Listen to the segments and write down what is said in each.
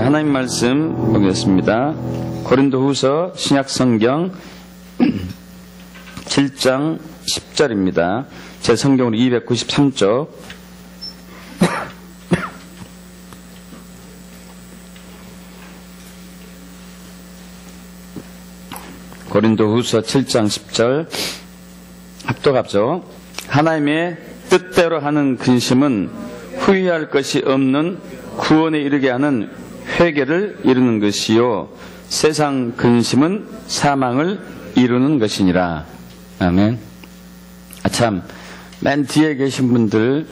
하나님 말씀 보겠습니다. 고린도후서 신약성경 7장 10절입니다. 제 성경으로 293쪽. 고린도후서 7장 10절 합독하죠. 하나님의 뜻대로 하는 근심은 후회할 것이 없는 구원에 이르게 하는 회개를 이루는 것이요 세상 근심은 사망을 이루는 것이니라. 아멘. 참, 맨 뒤에 계신 분들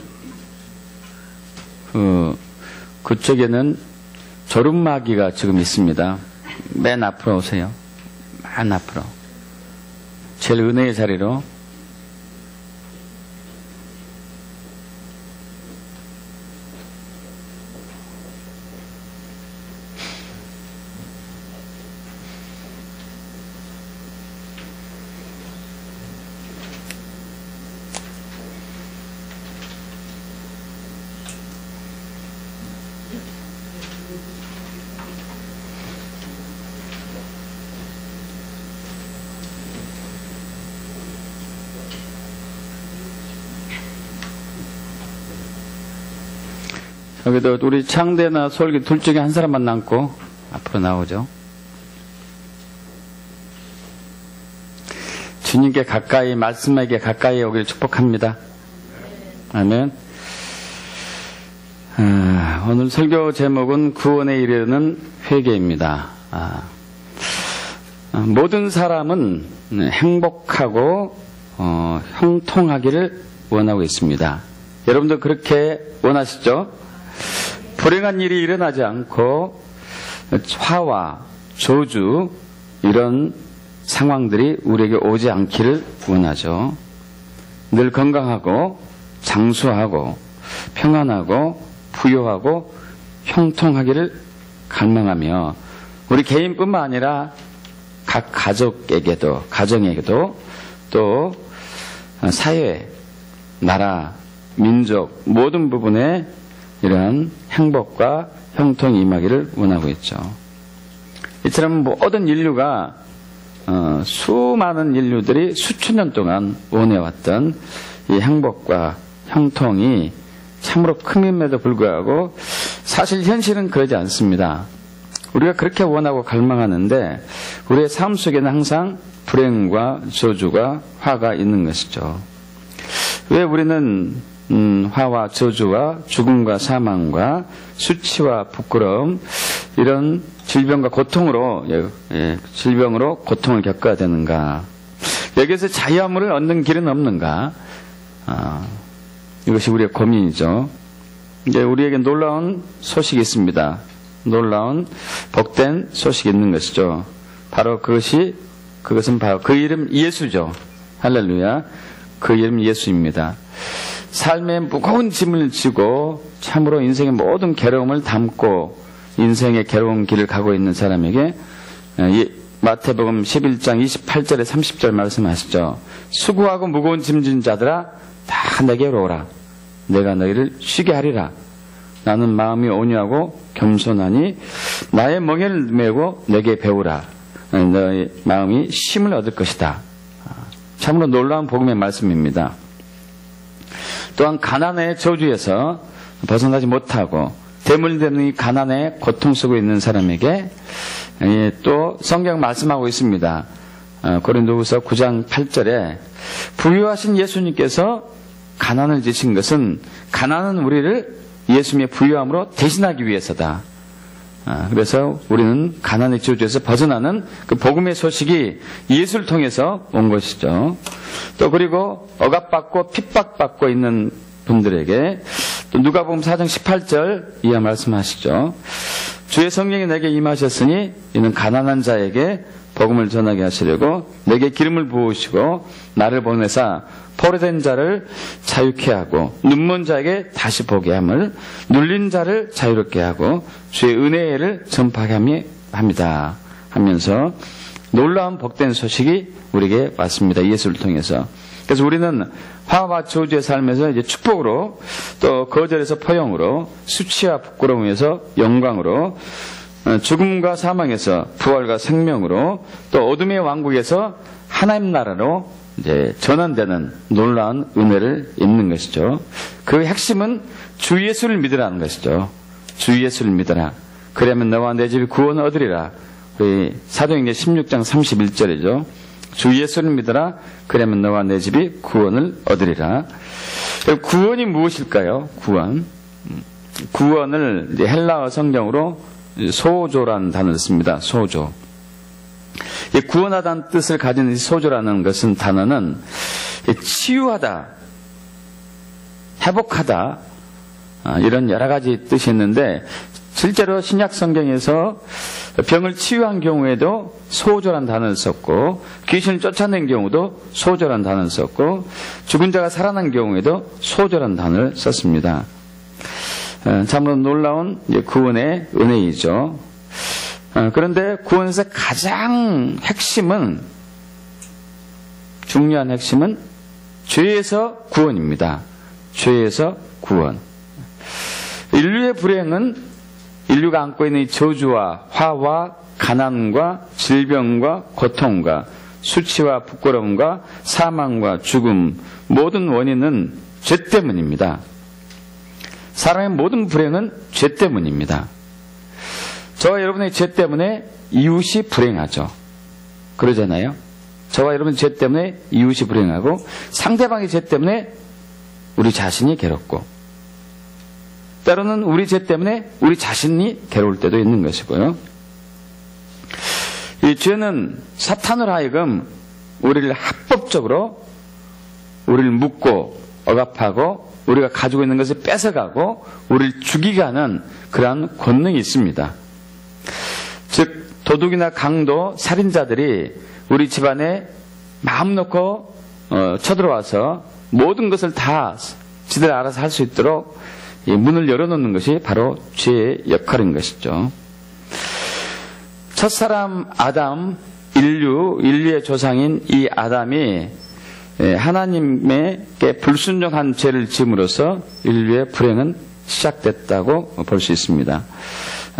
그쪽에는 조름마귀가 지금 있습니다. 맨 앞으로 오세요. 맨 앞으로. 제일 은혜의 자리로. 여기도 우리 창대나 솔기 둘 중에 한 사람만 남고 앞으로 나오죠. 주님께 가까이, 말씀에게 가까이 오기를 축복합니다. 아멘. 오늘 설교 제목은 구원에 이르는 회개입니다. 모든 사람은 행복하고 형통하기를 원하고 있습니다. 여러분도 그렇게 원하시죠? 불행한 일이 일어나지 않고 화와 저주 이런 상황들이 우리에게 오지 않기를 원하죠. 늘 건강하고 장수하고 평안하고 부유하고 형통하기를 갈망하며 우리 개인뿐만 아니라 각 가족에게도 가정에게도 또 사회, 나라, 민족 모든 부분에 이러한 행복과 형통이 임하기를 원하고 있죠. 이처럼 모든 인류가 수많은 인류들이 수천 년 동안 원해왔던 이 행복과 형통이 참으로 큼임에도 불구하고 사실 현실은 그러지 않습니다. 우리가 그렇게 원하고 갈망하는데 우리의 삶 속에는 항상 불행과 저주가 화가 있는 것이죠. 왜 우리는 화와 저주와 죽음과 사망과 수치와 부끄러움 이런 질병과 고통으로 질병으로 고통을 겪어야 되는가? 여기에서 자유함을 얻는 길은 없는가? 이것이 우리의 고민이죠. 이제 우리에게 놀라운 소식이 있습니다. 놀라운 복된 소식이 있는 것이죠. 바로 그것은 바로 그 이름 예수죠. 할렐루야. 그 이름 예수입니다. 삶의 무거운 짐을 지고 참으로 인생의 모든 괴로움을 담고 인생의 괴로운 길을 가고 있는 사람에게 마태복음 11장 28절에 30절 말씀하시죠. 수고하고 무거운 짐진 자들아 다 내게로 오라. 내가 너희를 쉬게 하리라. 나는 마음이 온유하고 겸손하니 나의 멍에를 메고 내게 배우라. 너희 마음이 쉼을 얻을 것이다. 참으로 놀라운 복음의 말씀입니다. 또한 가난의 저주에서 벗어나지 못하고 대물대는 이 가난에 고통 쓰고 있는 사람에게 또 성경 말씀하고 있습니다. 고린도후서 9장 8절에 부유하신 예수님께서 가난을 지신 것은 가난은 우리를 예수님의 부유함으로 대신하기 위해서다. 그래서 우리는 가난의 저주에서 벗어나는 그 복음의 소식이 예수를 통해서 온 것이죠. 또 그리고 억압받고 핍박받고 있는 분들에게 또 누가복음 4장 18절 이하 말씀하시죠. 주의 성령이 내게 임하셨으니 이는 가난한 자에게 복음을 전하게 하시려고 내게 기름을 부으시고 나를 보내사 포로된 자를 자유케 하고 눈먼 자에게 다시 보게 함을 눌린 자를 자유롭게 하고 주의 은혜를 전파하게 합니다 하면서 놀라운 복된 소식이 우리에게 왔습니다. 예수를 통해서. 그래서 우리는 화와 저주의 삶에서 이제 축복으로 또 거절에서 포용으로 수치와 부끄러움에서 영광으로 죽음과 사망에서 부활과 생명으로 또 어둠의 왕국에서 하나님 나라로 이제 전환되는 놀라운 은혜를 입는 것이죠. 그 핵심은 주 예수를 믿으라는 것이죠. 주 예수를 믿어라. 그러면 너와 내 집이 구원을 얻으리라. 우리 사도행전 16장 31절이죠. 주 예수를 믿어라. 그러면 너와 내 집이 구원을 얻으리라. 구원이 무엇일까요? 구원. 구원을 이제 헬라어 성경으로 소조라는 단어를 씁니다. 소조. 구원하다는 뜻을 가진 이 소조라는 것은 단어는 치유하다, 회복하다 이런 여러 가지 뜻이 있는데 실제로 신약 성경에서 병을 치유한 경우에도 소조라는 단어를 썼고 귀신을 쫓아낸 경우도 소조라는 단어를 썼고 죽은 자가 살아난 경우에도 소조라는 단어를 썼습니다. 참으로 놀라운 구원의 은혜이죠. 그런데 구원에서 가장 핵심은, 중요한 핵심은 죄에서 구원입니다. 죄에서 구원. 인류의 불행은 인류가 안고 있는 이 저주와 화와 가난과 질병과 고통과 수치와 부끄러움과 사망과 죽음, 모든 원인은 죄 때문입니다. 사람의 모든 불행은 죄 때문입니다. 저와 여러분의 죄 때문에 이웃이 불행하죠. 그러잖아요. 저와 여러분의 죄 때문에 이웃이 불행하고 상대방의 죄 때문에 우리 자신이 괴롭고 때로는 우리 죄 때문에 우리 자신이 괴로울 때도 있는 것이고요. 이 죄는 사탄을 하여금 우리를 합법적으로 우리를 묶고 억압하고 우리가 가지고 있는 것을 뺏어가고 우리를 죽이게 하는 그러한 권능이 있습니다. 즉 도둑이나 강도, 살인자들이 우리 집안에 마음 놓고 쳐들어와서 모든 것을 다 지들 알아서 할 수 있도록 문을 열어놓는 것이 바로 죄의 역할인 것이죠. 첫사람 아담, 인류의 조상인 이 아담이 하나님께 불순종한 죄를 지음으로써 인류의 불행은 시작됐다고 볼 수 있습니다.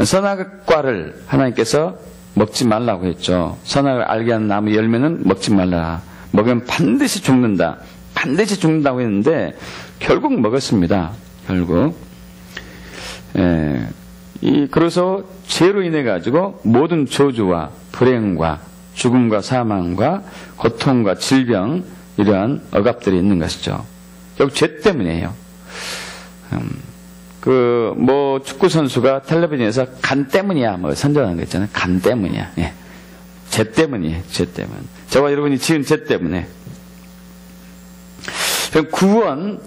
선악과를 하나님께서 먹지 말라고 했죠. 선악을 알게 하는 나무 열매는 먹지 말라. 먹으면 반드시 죽는다. 반드시 죽는다고 했는데 결국 먹었습니다. 결국. 그래서 죄로 인해 가지고 모든 저주와 불행과 죽음과 사망과 고통과 질병 이러한 억압들이 있는 것이죠. 결국 죄 때문이에요. 축구 선수가 텔레비전에서 간 때문이야, 선전하는 거 있잖아요. 간 때문이야. 예. 죄 때문이에요. 죄 때문. 저와 여러분이 지은 죄 때문에.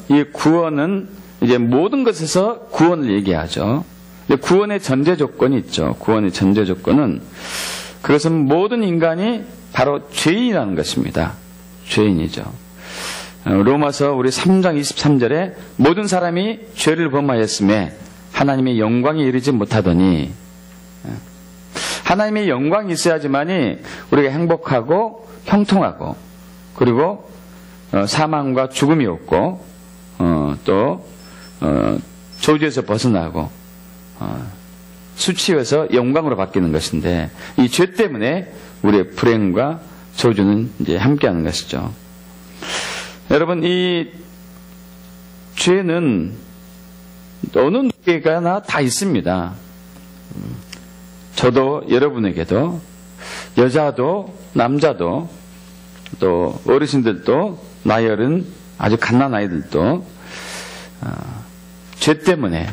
이 구원은 이제 모든 것에서 구원을 얘기하죠. 구원의 전제 조건이 있죠. 구원의 전제 조건은 그것은 모든 인간이 바로 죄인이라는 것입니다. 죄인이죠. 로마서 우리 3장 23절에 모든 사람이 죄를 범하였음에 하나님의 영광에 이르지 못하더니, 하나님의 영광이 있어야지만이 우리가 행복하고 형통하고 그리고 사망과 죽음이 없고 또 저주에서 벗어나고 수치에서 영광으로 바뀌는 것인데 이 죄 때문에 우리의 불행과 저주는 이제 함께하는 것이죠. 여러분, 이 죄는 어느 누구에게나 다 있습니다. 저도 여러분에게도, 여자도 남자도 또 어르신들도 나이 어른 아주 갓난 아이들도 죄 때문에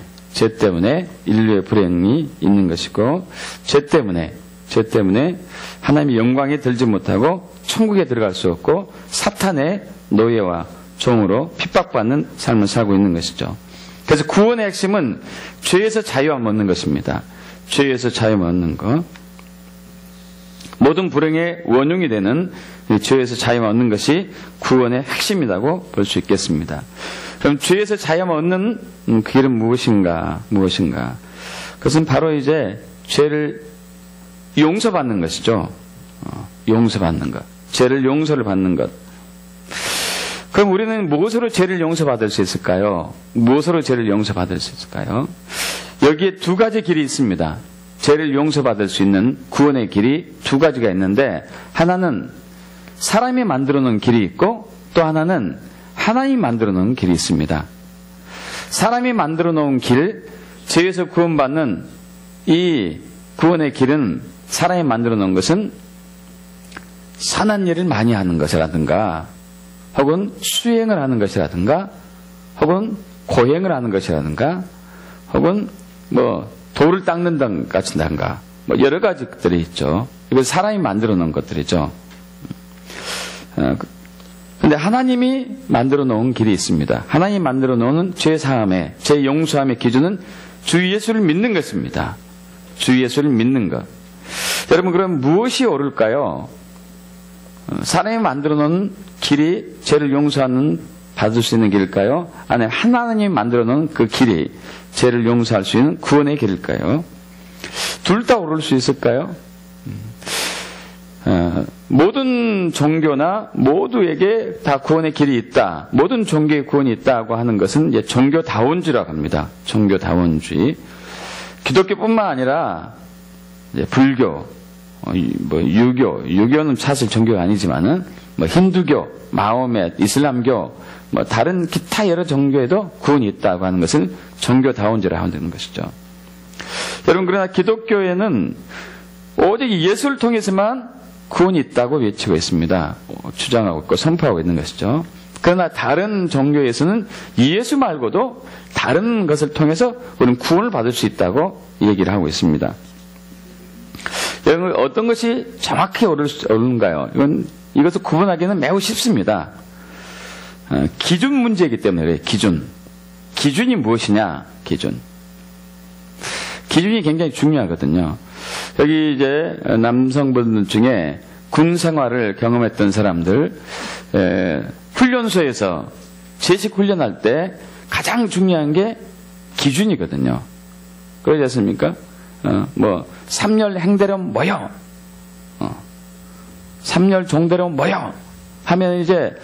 인류의 불행이 있는 것이고 죄 때문에 하나님의 영광에 들지 못하고 천국에 들어갈 수 없고 사탄의 노예와 종으로 핍박받는 삶을 살고 있는 것이죠. 그래서 구원의 핵심은 죄에서 자유함을 얻는 것입니다. 죄에서 자유함을 얻는 것. 모든 불행의 원흉이 되는 죄에서 자유함을 얻는 것이 구원의 핵심이라고 볼 수 있겠습니다. 그럼 죄에서 자유함을 얻는 그 길은 무엇인가? 그것은 바로 이제 죄를 용서받는 것이죠. 용서받는 것. 죄를 용서를 받는 것. 그럼 우리는 무엇으로 죄를 용서받을 수 있을까요? 여기에 두 가지 길이 있습니다. 죄를 용서받을 수 있는 구원의 길이 두 가지가 있는데, 하나는 사람이 만들어 놓은 길이 있고 또 하나는 하나님이 만들어 놓은 길이 있습니다. 사람이 만들어 놓은 길, 죄에서 구원받는 이 구원의 길은, 사람이 만들어 놓은 것은 선한 일을 많이 하는 것이라든가, 혹은 수행을 하는 것이라든가, 혹은 고행을 하는 것이라든가, 혹은 돌을 닦는 것이라든가, 여러 가지 것들이 있죠. 이거 사람이 만들어 놓은 것들이죠. 근데 하나님이 만들어 놓은 길이 있습니다. 하나님이 만들어 놓은 죄 사함의, 죄 용서함의 기준은 주 예수를 믿는 것입니다. 주 예수를 믿는 것. 여러분, 그럼 무엇이 옳을까요? 사람이 만들어 놓은 길이 죄를 용서하는, 받을 수 있는 길일까요? 아니면 하나님이 만들어 놓은 그 길이 죄를 용서할 수 있는 구원의 길일까요? 둘 다 옳을 수 있을까요? 모든 종교나 모두에게 다 구원의 길이 있다, 모든 종교에 구원이 있다고 하는 것은 이제 종교다원주의라고 합니다. 종교다원주의. 기독교뿐만 아니라 이제 불교, 유교는 사실 종교가 아니지만은 힌두교, 마호멧, 이슬람교, 다른 기타 여러 종교에도 구원이 있다고 하는 것을 종교다원주의라고 하는 것이죠. 여러분, 그러나 기독교에는 오직 예수를 통해서만 구원이 있다고 외치고 있습니다. 주장하고 있고 선포하고 있는 것이죠. 그러나 다른 종교에서는 예수 말고도 다른 것을 통해서 우리는 구원을 받을 수 있다고 얘기를 하고 있습니다. 여러분, 어떤 것이 정확히 옳은가요? 이것을 구분하기는 매우 쉽습니다. 기준 문제이기 때문에 그래요. 기준이 무엇이냐? 기준이 굉장히 중요하거든요. 여기 이제 남성분들 중에 군 생활을 경험했던 사람들, 훈련소에서 제식 훈련할 때 가장 중요한 게 기준이거든요. 그러지 않습니까? 3열 행대령 모여, 3열 종대령 모여 하면 이제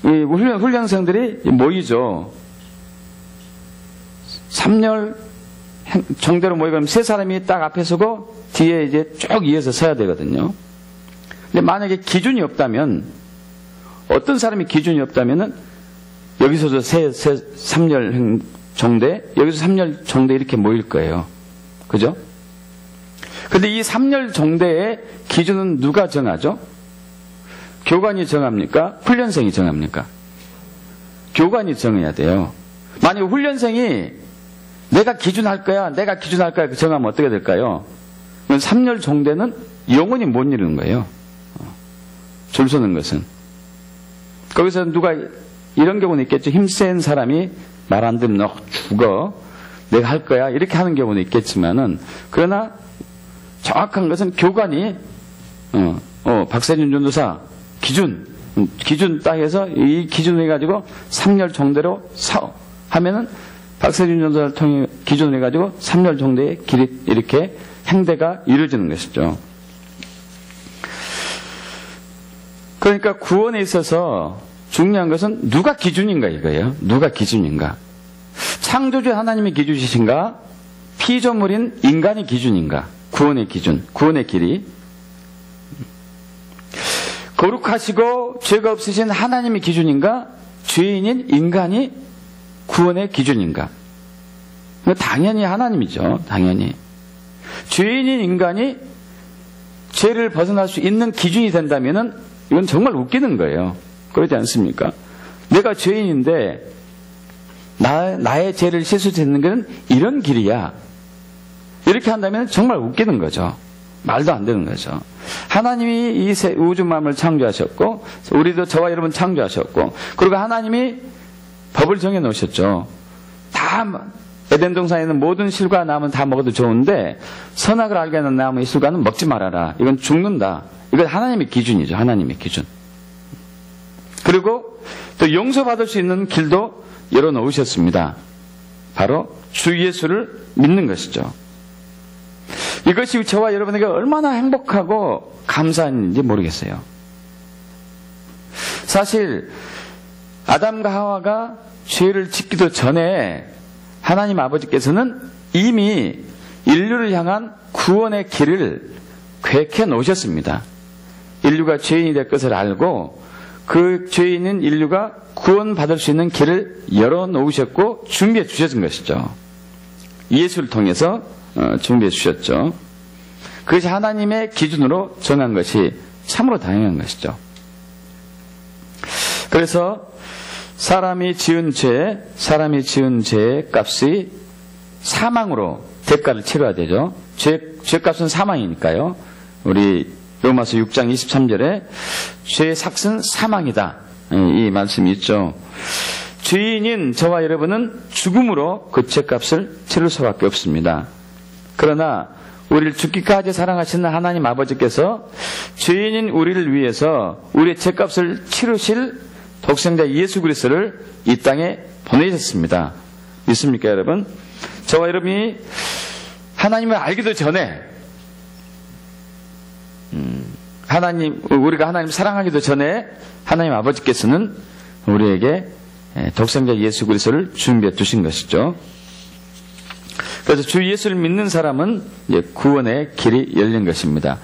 이 훈련생들이 모이죠. 3열 정대로 모이면 세 사람이 딱 앞에 서고 뒤에 이제 쭉 이어서 서야 되거든요. 근데 만약에 기준이 없다면, 어떤 사람이 기준이 없다면은 여기서도 3열 정대, 여기서 3열 정대 이렇게 모일 거예요. 그죠? 근데 이 3열 정대의 기준은 누가 정하죠? 교관이 정합니까? 훈련생이 정합니까? 교관이 정해야 돼요. 만약 훈련생이 내가 기준할 거야 정하면 어떻게 될까요? 3열 종대는 영원히 못 이루는 거예요. 줄 서는 것은. 거기서 누가 이런 경우는 있겠죠. 힘센 사람이 말 안 들으면 너 죽어, 내가 할 거야, 이렇게 하는 경우는 있겠지만은, 그러나 정확한 것은 교관이 박세준 전도사 기준 딱 해서 이 기준을 해가지고 3열 종대로 서 하면은 박세준 전도사를 통해 기준을 해가지고 3열 종대의 길이 이렇게 행대가 이루어지는 것이죠. 그러니까 구원에 있어서 중요한 것은 누가 기준인가 이거예요. 누가 기준인가. 창조주 하나님이 기준이신가? 피조물인 인간이 기준인가? 구원의 기준, 구원의 길이. 거룩하시고 죄가 없으신 하나님의 기준인가? 죄인인 인간이 구원의 기준인가? 당연히 하나님이죠. 당연히. 죄인인 인간이 죄를 벗어날 수 있는 기준이 된다면은 이건 정말 웃기는 거예요. 그러지 않습니까? 내가 죄인인데 나의 죄를 씻어주는 것은 이런 길이야. 이렇게 한다면 정말 웃기는 거죠. 말도 안 되는 거죠. 하나님이 이 우주 만물을 창조하셨고, 우리도 저와 여러분 창조하셨고, 그리고 하나님이 법을 정해 놓으셨죠. 다 에덴 동산에 있는 모든 실과 나무는 다 먹어도 좋은데 선악을 알게 하는 나무의 실과는 먹지 말아라. 이건 죽는다. 이건 하나님의 기준이죠. 하나님의 기준. 그리고 또 용서받을 수 있는 길도 열어놓으셨습니다. 바로 주 예수를 믿는 것이죠. 이것이 저와 여러분에게 얼마나 행복하고 감사한지 모르겠어요. 사실 아담과 하와가 죄를 짓기도 전에 하나님 아버지께서는 이미 인류를 향한 구원의 길을 계획해 놓으셨습니다. 인류가 죄인이 될 것을 알고 그 죄인인 인류가 구원받을 수 있는 길을 열어놓으셨고 준비해 주셨던 것이죠. 예수를 통해서 준비해 주셨죠. 그것이 하나님의 기준으로 정한 것이 참으로 당연한 것이죠. 그래서 사람이 지은 죄의 값이 사망으로 대가를 치러야 되죠. 죄값은 사망이니까요. 우리 로마서 6장 23절에 죄의 삭은 사망이다. 이 말씀이 있죠. 죄인인 저와 여러분은 죽음으로 그 죄값을 치를 수밖에 없습니다. 그러나 우리를 죽기까지 사랑하시는 하나님 아버지께서 죄인인 우리를 위해서 우리의 죄값을 치르실 독생자 예수 그리스도를 이 땅에 보내셨습니다. 믿습니까, 여러분? 저와 여러분이 하나님을 알기도 전에 우리가 하나님을 사랑하기도 전에 하나님 아버지께서는 우리에게 독생자 예수 그리스도를 준비해 두신 것이죠. 그래서 주 예수를 믿는 사람은 이제 구원의 길이 열린 것입니다.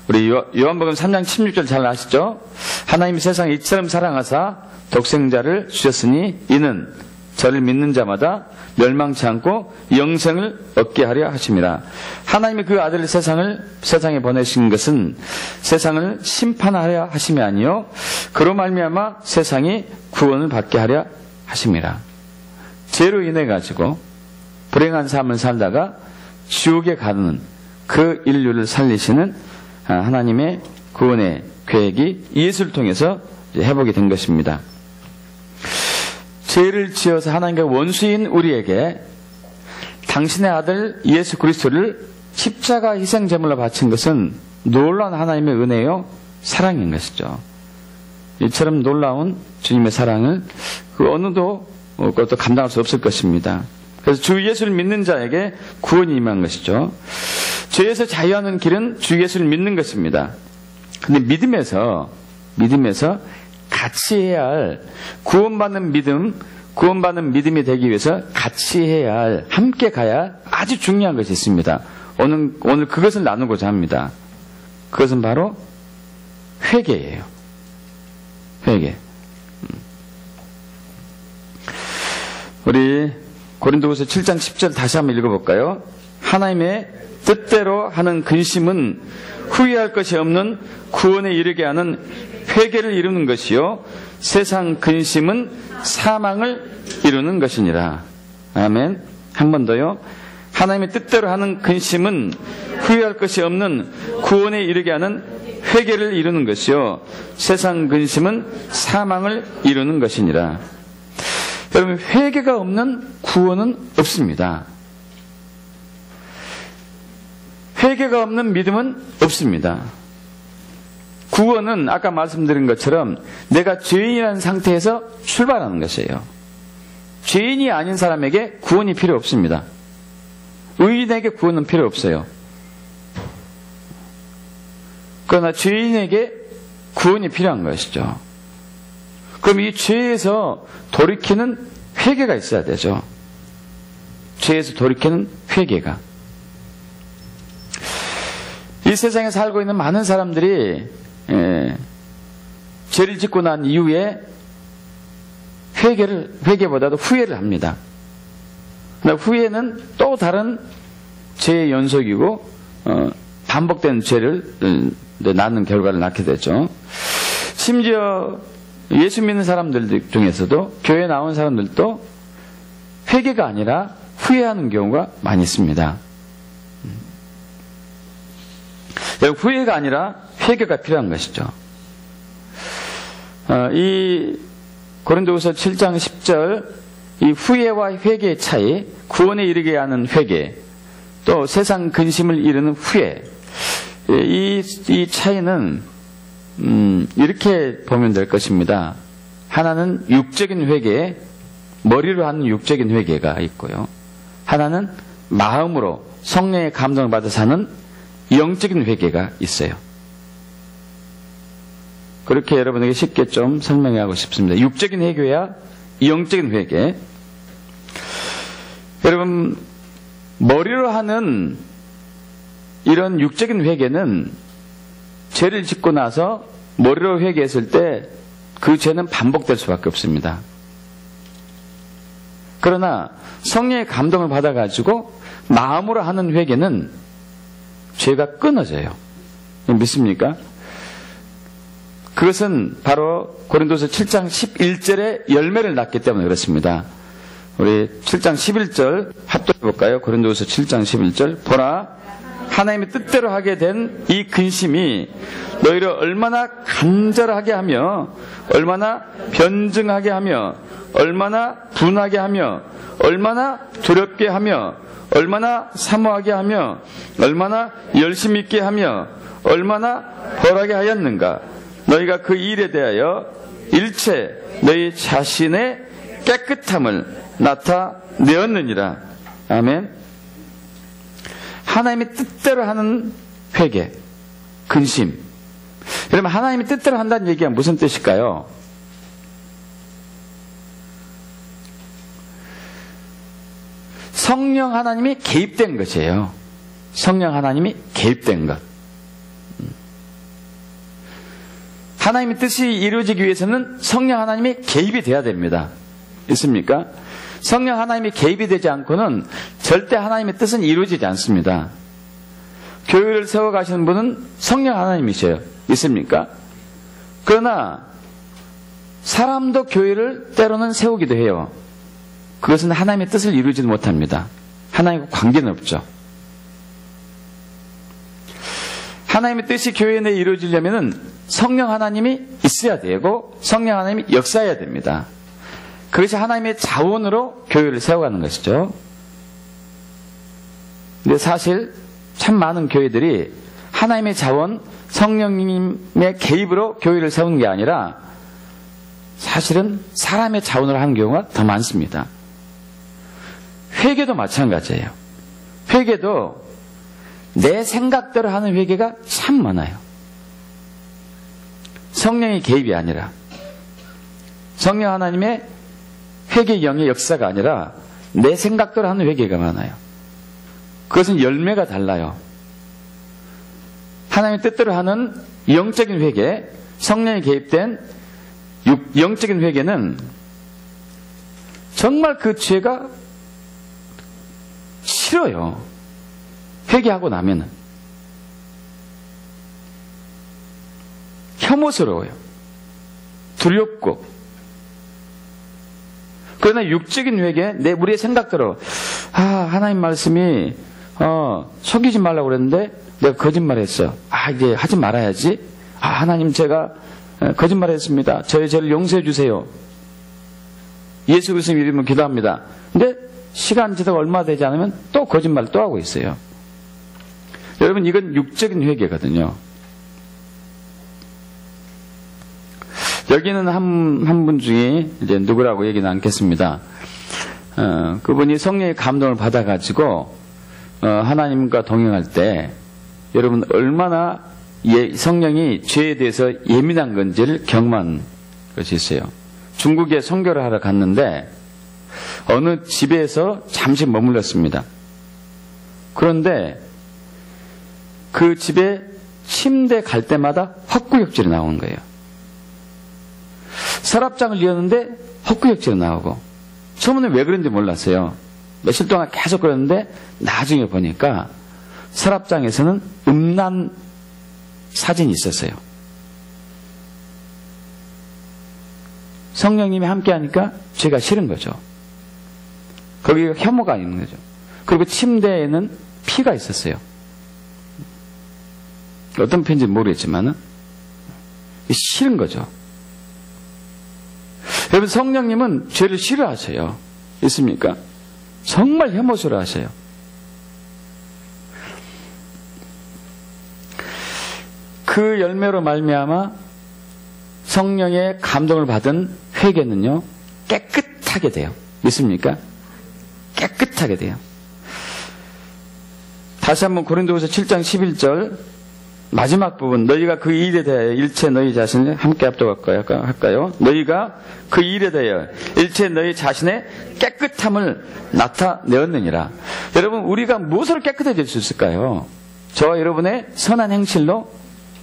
우리 요한복음 3장 16절 잘 아시죠? 하나님이 세상을 이처럼 사랑하사 독생자를 주셨으니 이는 저를 믿는 자마다 멸망치 않고 영생을 얻게 하려 하심이라. 하나님이 그 아들을 세상에 보내신 것은 세상을 심판하려 하심이 아니요 그로 말미암아 세상이 구원을 받게 하려 하심이라. 죄로 인해 가지고 불행한 삶을 살다가 지옥에 가는 그 인류를 살리시는 하나님의 구원의 계획이 예수를 통해서 회복이 된 것입니다. 죄를 지어서 하나님과 원수인 우리에게 당신의 아들 예수 그리스도를 십자가 희생제물로 바친 것은 놀라운 하나님의 은혜요 사랑인 것이죠. 이처럼 놀라운 주님의 사랑을 그 어느도 그것도 감당할 수 없을 것입니다. 그래서 주 예수를 믿는 자에게 구원이 임한 것이죠. 죄에서 자유하는 길은 주 예수를 믿는 것입니다. 근데 믿음에서 같이 해야 할 구원받는 믿음이 되기 위해서 같이 해야 할, 함께 가야 할 아주 중요한 것이 있습니다. 오늘 그것을 나누고자 합니다. 그것은 바로 회개예요. 회개. 우리 고린도후서 7장 10절 다시 한번 읽어볼까요? 하나님의 뜻대로 하는 근심은 후회할 것이 없는 구원에 이르게 하는 회개를 이루는 것이요 세상 근심은 사망을 이루는 것이니라. 아멘. 한 번 더요. 하나님의 뜻대로 하는 근심은 후회할 것이 없는 구원에 이르게 하는 회개를 이루는 것이요 세상 근심은 사망을 이루는 것이니라. 여러분, 회개가 없는 구원은 없습니다. 회개가 없는 믿음은 없습니다. 구원은 아까 말씀드린 것처럼 내가 죄인이라는 상태에서 출발하는 것이에요. 죄인이 아닌 사람에게 구원이 필요 없습니다. 의인에게 구원은 필요 없어요. 그러나 죄인에게 구원이 필요한 것이죠. 그럼 이 죄에서 돌이키는 회개가 있어야 되죠. 죄에서 돌이키는 회개가. 이 세상에 살고 있는 많은 사람들이 죄를 짓고 난 이후에 회개보다도 후회를 합니다. 후회는 또 다른 죄의 연속이고 반복된 죄를 낳는 결과를 낳게 되죠. 심지어 예수 믿는 사람들 중에서도 교회에 나온 사람들도 회개가 아니라 후회하는 경우가 많이 있습니다. 후회가 아니라 회개가 필요한 것이죠. 이 고린도후서 7장 10절 이 후회와 회개의 차이, 구원에 이르게 하는 회개, 또 세상 근심을 이루는 후회, 이 차이는 이렇게 보면 될 것입니다. 하나는 육적인 회개, 머리로 하는 육적인 회개가 있고요. 하나는 마음으로 성령의 감동을 받아서 하는 영적인 회개가 있어요. 그렇게 여러분에게 쉽게 좀 설명하고 싶습니다. 육적인 회개와 영적인 회개. 여러분, 머리로 하는 이런 육적인 회개는 죄를 짓고 나서 머리로 회개했을 때 그 죄는 반복될 수밖에 없습니다. 그러나 성령의 감동을 받아가지고 마음으로 하는 회개는 죄가 끊어져요. 믿습니까? 그것은 바로 고린도서 7장 11절의 열매를 낳기 때문에 그렇습니다. 우리 7장 11절 합독해 볼까요? 고린도서 7장 11절. 보라, 하나님의 뜻대로 하게 된 이 근심이 너희를 얼마나 간절하게 하며, 얼마나 변증하게 하며, 얼마나 분하게 하며, 얼마나 두렵게 하며, 얼마나 사모하게 하며, 얼마나 열심 있게 하며, 얼마나 벌하게 하였는가. 너희가 그 일에 대하여 일체 너희 자신의 깨끗함을 나타내었느니라. 아멘. 하나님의 뜻대로 하는 회개, 근심. 그러면 하나님의 뜻대로 한다는 얘기가 무슨 뜻일까요? 성령 하나님이 개입된 것이에요. 성령 하나님이 개입된 것. 하나님의 뜻이 이루어지기 위해서는 성령 하나님이 개입이 돼야 됩니다. 있습니까? 성령 하나님이 개입이 되지 않고는 절대 하나님의 뜻은 이루어지지 않습니다. 교회를 세워가시는 분은 성령 하나님이셔요. 있습니까? 그러나 사람도 교회를 때로는 세우기도 해요. 그것은 하나님의 뜻을 이루지도 못합니다. 하나님과 관계는 없죠. 하나님의 뜻이 교회 내에 이루어지려면 성령 하나님이 있어야 되고 성령 하나님이 역사해야 됩니다. 그것이 하나님의 자원으로 교회를 세워가는 것이죠. 근데 사실 참 많은 교회들이 하나님의 자원, 성령님의 개입으로 교회를 세우는 게 아니라 사실은 사람의 자원으로 하는 경우가 더 많습니다. 회개도 마찬가지예요. 회개도 내 생각대로 하는 회개가 참 많아요. 성령의 개입이 아니라, 성령 하나님의 회개의 영의 역사가 아니라 내 생각대로 하는 회개가 많아요. 그것은 열매가 달라요. 하나님의 뜻대로 하는 영적인 회개, 성령이 개입된 영적인 회개는 정말 그 죄가 싫어요. 회개하고 나면은 혐오스러워요. 두렵고. 그러나 육적인 회개, 우리의 생각대로 하나님 말씀이 속이지 말라고 그랬는데 내가 거짓말했어. 이제 하지 말아야지. 하나님 제가 거짓말했습니다. 저의 죄를 용서해 주세요. 예수 그리스도 이름으로 기도합니다. 근데 시간 지나가 얼마 되지 않으면 또 거짓말을 또 하고 있어요. 여러분, 이건 육적인 회개거든요. 여기는 한 분 중에 이제 누구라고 얘기는 않겠습니다. 그분이 성령의 감동을 받아가지고 하나님과 동행할 때 여러분 얼마나 성령이 죄에 대해서 예민한 건지를 경험한 것이 있어요. 중국에 선교를 하러 갔는데 어느 집에서 잠시 머물렀습니다. 그런데 그 집에 침대 갈 때마다 헛구역질이 나오는 거예요. 서랍장을 열었는데 헛구역질이 나오고, 처음에는 왜 그런지 몰랐어요. 며칠 동안 계속 그랬는데 나중에 보니까 서랍장에서는 음란 사진이 있었어요. 성령님이 함께하니까 죄가 싫은 거죠. 거기 혐오가 있는 거죠. 그리고 침대에는 피가 있었어요. 어떤 피인지 모르겠지만은 싫은 거죠. 여러분, 성령님은 죄를 싫어하세요. 있습니까? 정말 혐오스러워 하세요. 그 열매로 말미암아 성령의 감동을 받은 회개는요, 깨끗하게 돼요. 믿습니까? 깨끗하게 돼요. 다시 한번 고린도후서 7장 11절 마지막 부분, 너희가 그 일에 대하여 일체 너희 자신을 함께 합독할까요? 너희가 그 일에 대하여 일체 너희 자신의 깨끗함을 나타내었느니라. 여러분, 우리가 무엇으로 깨끗해질 수 있을까요? 저와 여러분의 선한 행실로?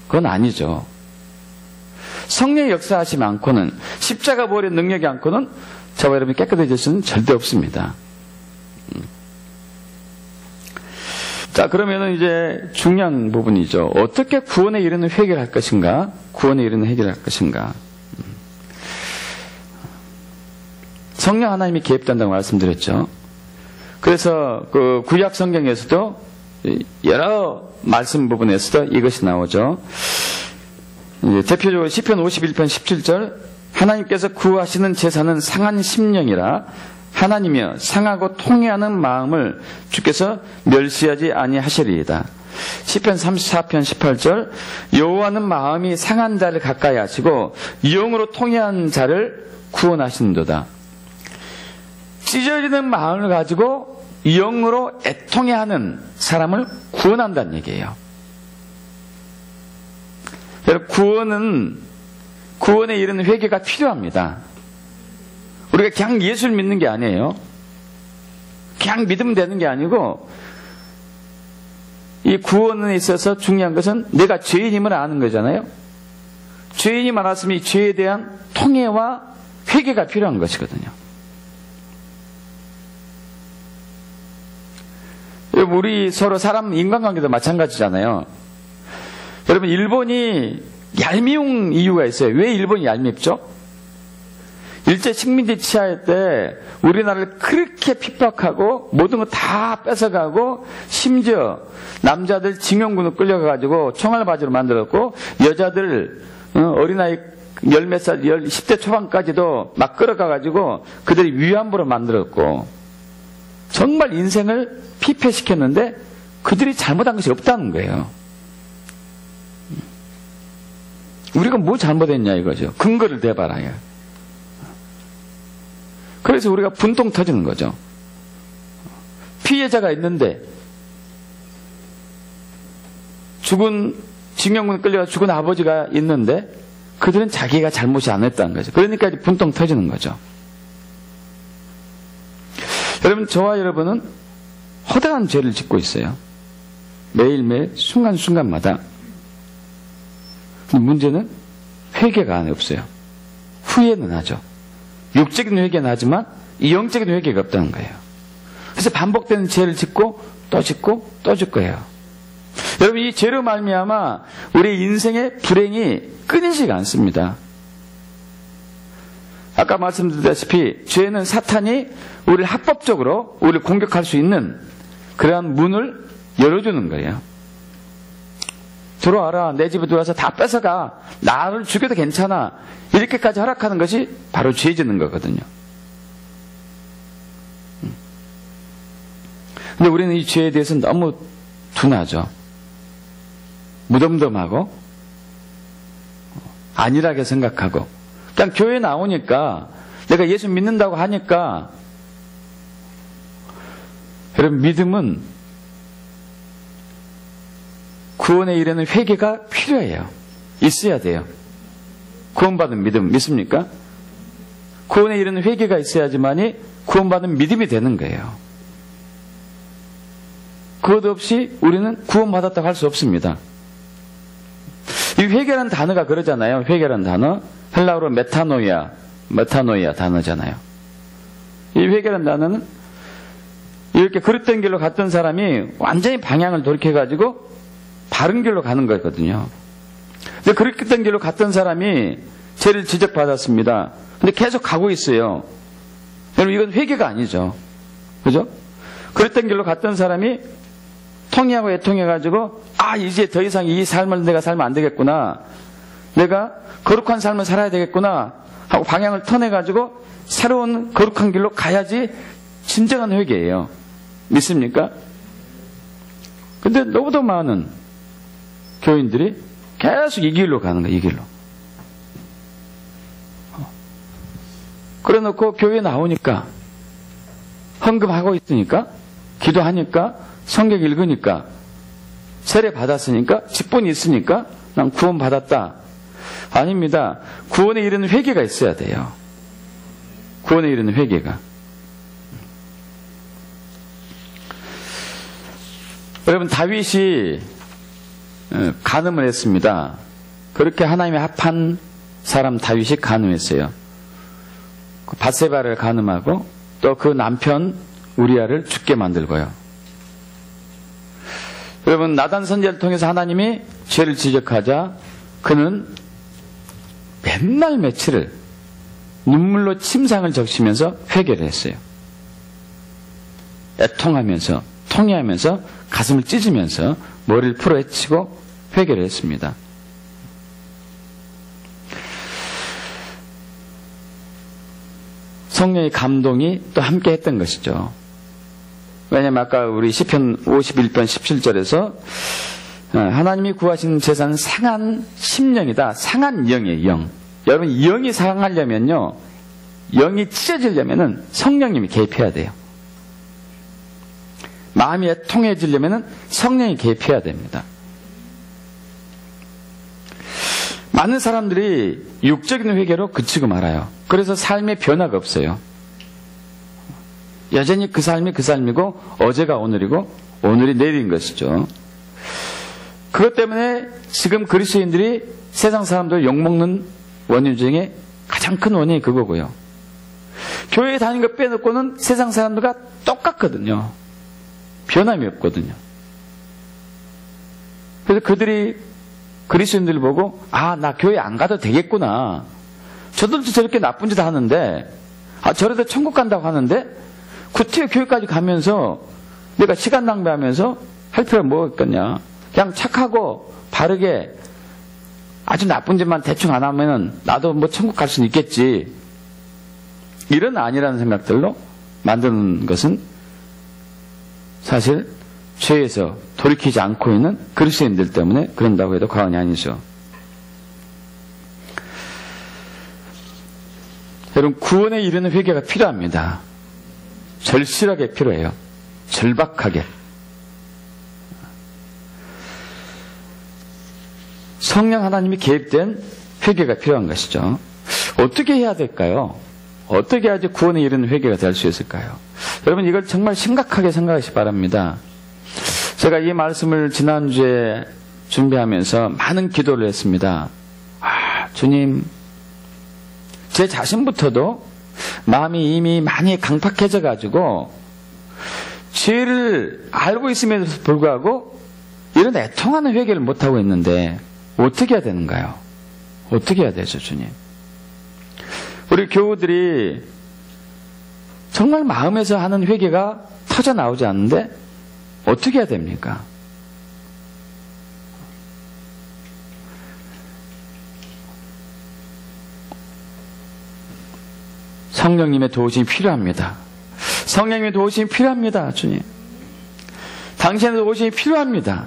그건 아니죠. 성령의 역사하심 않고는, 십자가 부활의 능력이 않고는 저와 여러분이 깨끗해질 수는 절대 없습니다. 자, 그러면은 이제 중요한 부분이죠. 어떻게 구원에 이르는 회개를 할 것인가? 구원에 이르는 회개를 할 것인가? 성령 하나님이 개입된다고 말씀드렸죠. 그래서 그 구약 성경에서도 여러 말씀 부분에서도 이것이 나오죠. 대표적으로 시편 51편 17절, 하나님께서 구하시는 제사는 상한 심령이라 하나님이여 상하고 통회하는 마음을 주께서 멸시하지 아니하시리이다. 시편 34편 18절, 여호와는 마음이 상한 자를 가까이 하시고 영으로 통회한 자를 구원하시는도다. 찢어지는 마음을 가지고 영으로 애통해하는 사람을 구원한다는 얘기예요. 여러분, 구원에 이르는 회개가 필요합니다. 우리가 그냥 예수를 믿는 게 아니에요. 그냥 믿으면 되는 게 아니고, 이 구원에 있어서 중요한 것은 내가 죄인임을 아는 거잖아요. 죄인이 많았으면 이 죄에 대한 통회와 회개가 필요한 것이거든요. 우리 서로 사람 인간관계도 마찬가지잖아요. 여러분, 일본이 얄미운 이유가 있어요. 왜 일본이 얄밉죠? 일제 식민지 치하할 때 우리나라를 그렇게 핍박하고 모든 거 다 뺏어가고, 심지어 남자들 징용군으로 끌려가가지고 총알바지로 만들었고, 여자들 어린아이 열 몇 살, 10대 초반까지도 막 끌어가가지고 그들이 위안부로 만들었고, 정말 인생을 피폐시켰는데 그들이 잘못한 것이 없다는 거예요. 우리가 뭐 잘못했냐 이거죠. 근거를 대봐라. 그래서 우리가 분통 터지는 거죠. 피해자가 있는데, 징용군 끌려가 죽은 아버지가 있는데 그들은 자기가 잘못이 안 했다는 거죠. 그러니까 분통 터지는 거죠. 여러분, 저와 여러분은 허다한 죄를 짓고 있어요. 매일매일 순간순간마다. 문제는 회개가 없어요. 후회는 하죠. 육적인 회개는 하지만 이 영적인 회개가 없다는 거예요. 그래서 반복되는 죄를 짓고 또 짓고 또 짓고 해요. 여러분, 이 죄로 말미암아 우리 인생의 불행이 끊이지가 않습니다. 아까 말씀드렸다시피 죄는 사탄이 우리를 합법적으로 우리를 공격할 수 있는 그러한 문을 열어주는 거예요. 들어와라, 내 집에 들어와서 다 뺏어가, 나를 죽여도 괜찮아, 이렇게까지 허락하는 것이 바로 죄 짓는 거거든요. 근데 우리는 이 죄에 대해서 너무 둔하죠. 무덤덤하고 안일하게 생각하고, 그냥 교회 나오니까, 내가 예수 믿는다고 하니까. 여러분, 믿음은 구원에 이르는 회개가 필요해요. 있어야 돼요. 구원받은 믿음 믿습니까? 구원에 이르는 회개가 있어야지만이 구원받은 믿음이 되는 거예요. 그것 없이 우리는 구원받았다고 할 수 없습니다. 이 회개라는 단어가 그러잖아요. 회개라는 단어, 헬라어로 메타노이아 단어잖아요. 이 회개라는 단어는 이렇게 그릇된 길로 갔던 사람이 완전히 방향을 돌이켜가지고 바른 길로 가는 거거든요. 근데 그릇된 길로 갔던 사람이 죄를 지적받았습니다. 근데 계속 가고 있어요. 여러분, 이건 회개가 아니죠. 그죠? 그릇된 길로 갔던 사람이 통회하고 애통해가지고, 이제 더 이상 이 삶을 내가 살면 안 되겠구나, 내가 거룩한 삶을 살아야 되겠구나 하고 방향을 턴해가지고 새로운 거룩한 길로 가야지 진정한 회개예요. 믿습니까? 근데 너무도 많은 교인들이 계속 이 길로 가는 거예요. 이 길로. 그래놓고 교회 나오니까, 헌금하고 있으니까, 기도하니까, 성경 읽으니까, 세례 받았으니까, 직분이 있으니까 난 구원 받았다. 아닙니다. 구원에 이르는 회개가 있어야 돼요. 구원에 이르는 회개가. 여러분, 다윗이 간음을 했습니다. 그렇게 하나님의 합한 사람 다윗이 간음했어요. 바세바를 간음하고 또 그 남편 우리아를 죽게 만들고요. 여러분, 나단 선지자를 통해서 하나님이 죄를 지적하자 그는 맨날 며칠을 눈물로 침상을 적시면서 회개를 했어요. 애통하면서, 통회하면서, 가슴을 찢으면서 머리를 풀어헤치고 회개를 했습니다. 성령의 감동이 또 함께 했던 것이죠. 왜냐하면 아까 우리 시편 51편 17절에서 하나님이 구하신 재산은 상한 심령이다. 상한 영이에요. 영. 여러분, 영이 상하려면요, 영이 찢어지려면은 성령님이 개입해야 돼요. 마음이 통해지려면은 성령이 개입해야 됩니다. 많은 사람들이 육적인 회개로 그치고 말아요. 그래서 삶의 변화가 없어요. 여전히 그 삶이 그 삶이고 어제가 오늘이고 오늘이 내일인 것이죠. 그것 때문에 지금 그리스도인들이 세상 사람들 욕먹는 원인 중에 가장 큰 원인이 그거고요. 교회에 다니는 거 빼놓고는 세상 사람들과 똑같거든요. 변함이 없거든요. 그래서 그들이 그리스도인들을 보고, 아, 나 교회 안 가도 되겠구나. 저들도 저렇게 나쁜 짓 하는데, 아, 저래도 천국 간다고 하는데, 구태여 교회까지 가면서 내가 시간 낭비하면서 할 필요가 뭐가 있겠냐. 그냥 착하고 바르게 아주 나쁜 짓만 대충 안 하면은 나도 뭐 천국 갈 수는 있겠지. 이런 아니라는 생각들로 만드는 것은 사실 죄에서 돌이키지 않고 있는 그리스도인들 때문에 그런다고 해도 과언이 아니죠. 여러분, 구원에 이르는 회개가 필요합니다. 절실하게 필요해요. 절박하게. 성령 하나님이 개입된 회개가 필요한 것이죠. 어떻게 해야 될까요? 어떻게 해야지 구원에 이르는 회개가 될 수 있을까요? 여러분, 이걸 정말 심각하게 생각하시기 바랍니다. 제가 이 말씀을 지난주에 준비하면서 많은 기도를 했습니다. 아, 주님, 제 자신부터도 마음이 이미 많이 강팍해져 가지고 죄를 알고 있음에도 불구하고 이런 애통하는 회개를 못하고 있는데 어떻게 해야 되는가요? 어떻게 해야 되죠, 주님? 우리 교우들이 정말 마음에서 하는 회개가 터져 나오지 않는데 어떻게 해야 됩니까? 성령님의 도우심이 필요합니다. 성령님의 도우심이 필요합니다, 주님. 당신의 도우심이 필요합니다.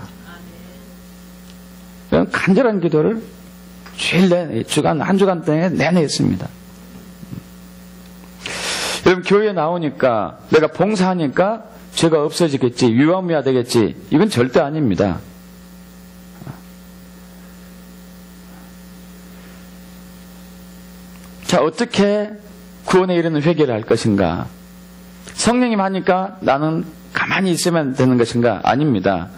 그런 간절한 기도를 주간, 한 주간 동안에 내내 했습니다. 여러분, 교회에 나오니까, 내가 봉사하니까 죄가 없어지겠지, 유아무야 되겠지, 이건 절대 아닙니다. 자, 어떻게 구원에 이르는 회개를 할 것인가? 성령님 하니까 나는 가만히 있으면 되는 것인가? 아닙니다.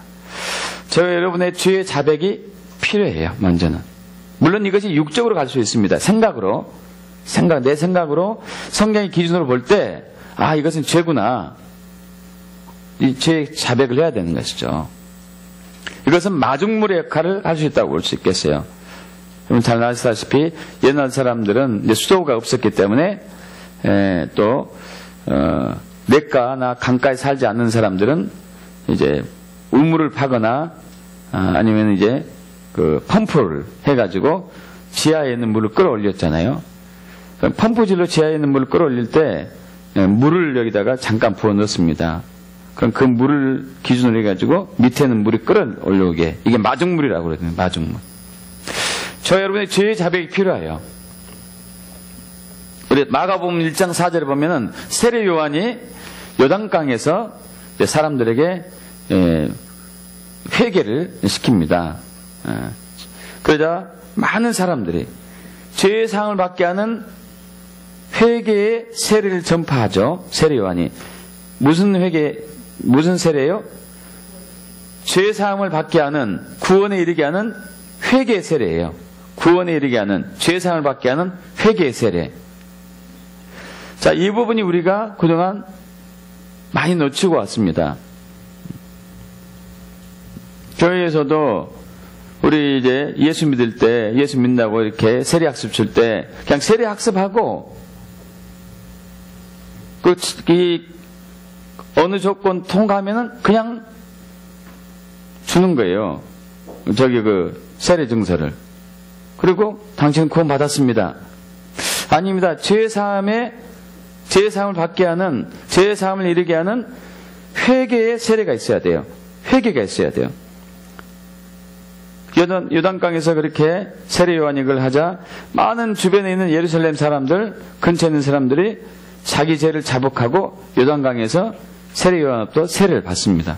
저와 여러분의 죄의 자백이 필요해요, 먼저는. 물론 이것이 육적으로 갈 수 있습니다. 내 생각으로 성경의 기준으로 볼 때, 아, 이것은 죄구나. 이 죄의 자백을 해야 되는 것이죠. 이것은 마중물의 역할을 할 수 있다고 볼 수 있겠어요. 여러분 잘 아시다시피 옛날 사람들은 이제 수도가 없었기 때문에 또 냇가나 강가에 살지 않는 사람들은 이제 우물을 파거나 아니면 이제 그 펌프를 해가지고 지하에 있는 물을 끌어올렸잖아요. 펌프질로 지하에 있는 물을 끌어올릴 때 물을 여기다가 잠깐 부어 넣습니다. 그럼 그 물을 기준으로 해가지고 밑에는 물이 끌어올려오게, 이게 마중물이라고 그러거든요. 마중물. 저 여러분의 죄의 자백이 필요해요. 우리 마가복음 1장 4절에 보면은 세례 요한이 요단강에서 사람들에게 회개를 시킵니다. 그러자 많은 사람들이 죄의 상을 받게 하는 회개의 세례를 전파하죠. 세례 요한이. 무슨 세례예요? 죄사함을 받게 하는, 구원에 이르게 하는 회개의 세례예요. 구원에 이르게 하는, 죄사함을 받게 하는 회개의 세례. 자, 이 부분이 우리가 그동안 많이 놓치고 왔습니다. 교회에서도 우리 이제 예수 믿을 때, 예수 믿는다고 이렇게 세례 학습 줄 때, 그냥 세례 학습하고, 어느 조건 통과하면은 그냥 주는 거예요. 세례 증서를. 그리고 당신은 구원 받았습니다. 아닙니다. 죄사함을 받게 하는, 죄사함을 이르게 하는 회개의 세례가 있어야 돼요. 회개가 있어야 돼요. 요단강에서 그렇게 세례 요한익을 하자 많은 주변에 있는 예루살렘 사람들, 근처에 있는 사람들이 자기 죄를 자복하고 요단강에서 세례 요한으로부터 세례를 받습니다.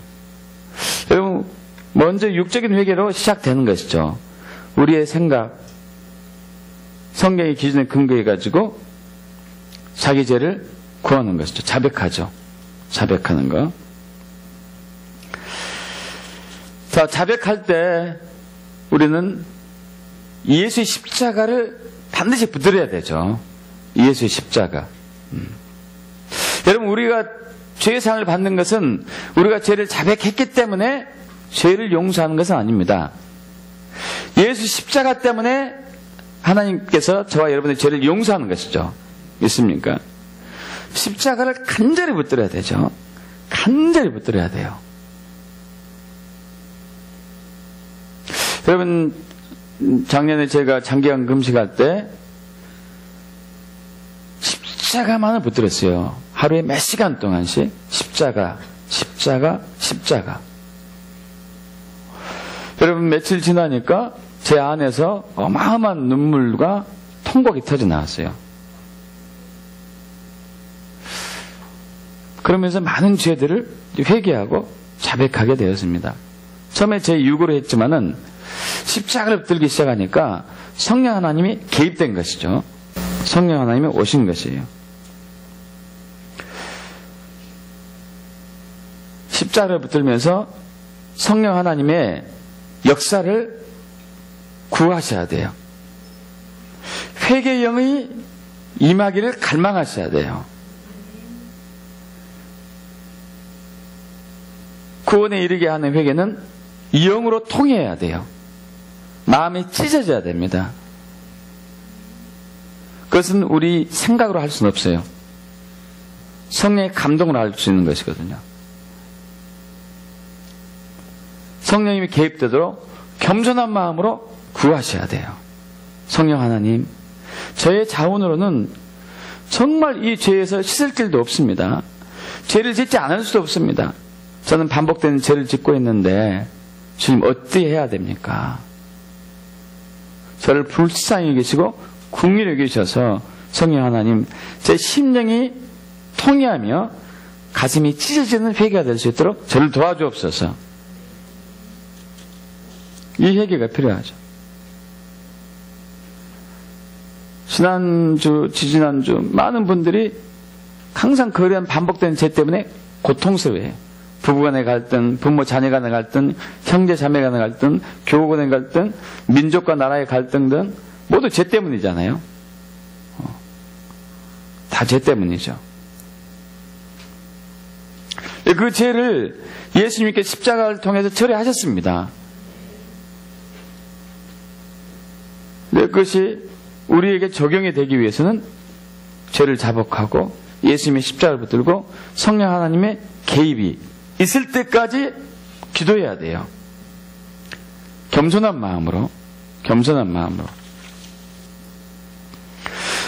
여러분, 먼저 육적인 회개로 시작되는 것이죠. 우리의 생각, 성경의 기준에 근거해가지고 자기 죄를 구하는 것이죠. 자백하죠. 자백하는 거. 자, 자백할 때 우리는 예수의 십자가를 반드시 붙들어야 되죠. 예수의 십자가. 여러분, 우리가 죄사함을 받는 것은 우리가 죄를 자백했기 때문에 죄를 용서하는 것은 아닙니다. 예수 십자가 때문에 하나님께서 저와 여러분의 죄를 용서하는 것이죠. 믿습니까? 십자가를 간절히 붙들어야 되죠. 간절히 붙들어야 돼요. 여러분, 작년에 제가 장기간 금식할 때 십자가만을 붙들었어요. 하루에 몇 시간 동안씩 십자가. 여러분, 며칠 지나니까 제 안에서 어마어마한 눈물과 통곡이 터져 나왔어요. 그러면서 많은 죄들을 회개하고 자백하게 되었습니다. 처음에 제 육으로 했지만은 십자가를 붙들기 시작하니까 성령 하나님이 개입된 것이죠. 성령 하나님이 오신 것이에요. 십자가를 붙들면서 성령 하나님의 역사를 구하셔야 돼요. 회개의 영이 임하기를 갈망하셔야 돼요. 구원에 이르게 하는 회개는 영으로 통해야 돼요. 마음이 찢어져야 됩니다. 그것은 우리 생각으로 할 수는 없어요. 성령의 감동으로 할 수 있는 것이거든요. 성령님이 개입되도록 겸손한 마음으로 구하셔야 돼요. 성령 하나님, 저의 자원으로는 정말 이 죄에서 씻을 길도 없습니다. 죄를 짓지 않을 수도 없습니다. 저는 반복되는 죄를 짓고 있는데 주님, 어떻게 해야 됩니까? 저를 불쌍히 여기시고 긍휼히 여기셔서 성령 하나님, 제 심령이 통해하며 가슴이 찢어지는 회개가 될 수 있도록 저를 도와주옵소서. 이 회개가 필요하죠. 지난주, 지지난주 많은 분들이 항상 그런 반복되는 죄 때문에 고통스러워해요. 부부간의 갈등, 부모 자녀 간의 갈등, 형제 자매 간의 갈등, 교우 간의 갈등, 민족과 나라의 갈등 등 모두 죄 때문이잖아요. 다 죄 때문이죠. 그 죄를 예수님께 십자가를 통해서 처리하셨습니다. 그것이 우리에게 적용이 되기 위해서는 죄를 자복하고 예수님의 십자가를 붙들고 성령 하나님의 개입이 있을 때까지 기도해야 돼요. 겸손한 마음으로.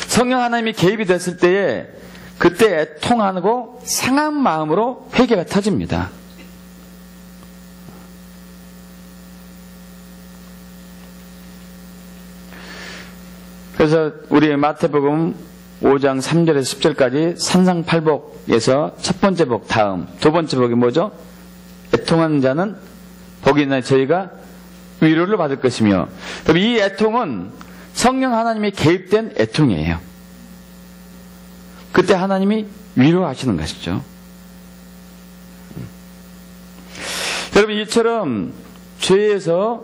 성령 하나님이 개입이 됐을 때에 그때 애통하고 상한 마음으로 회개가 터집니다. 그래서 우리 마태복음 5장 3절에서 10절까지 산상팔복에서 첫 번째 복 다음 두 번째 복이 뭐죠? 애통하는 자는 복이 있나니 저희가 위로를 받을 것이며, 이 애통은 성령 하나님이 개입된 애통이에요. 그때 하나님이 위로하시는 것이죠. 여러분, 이처럼 죄에서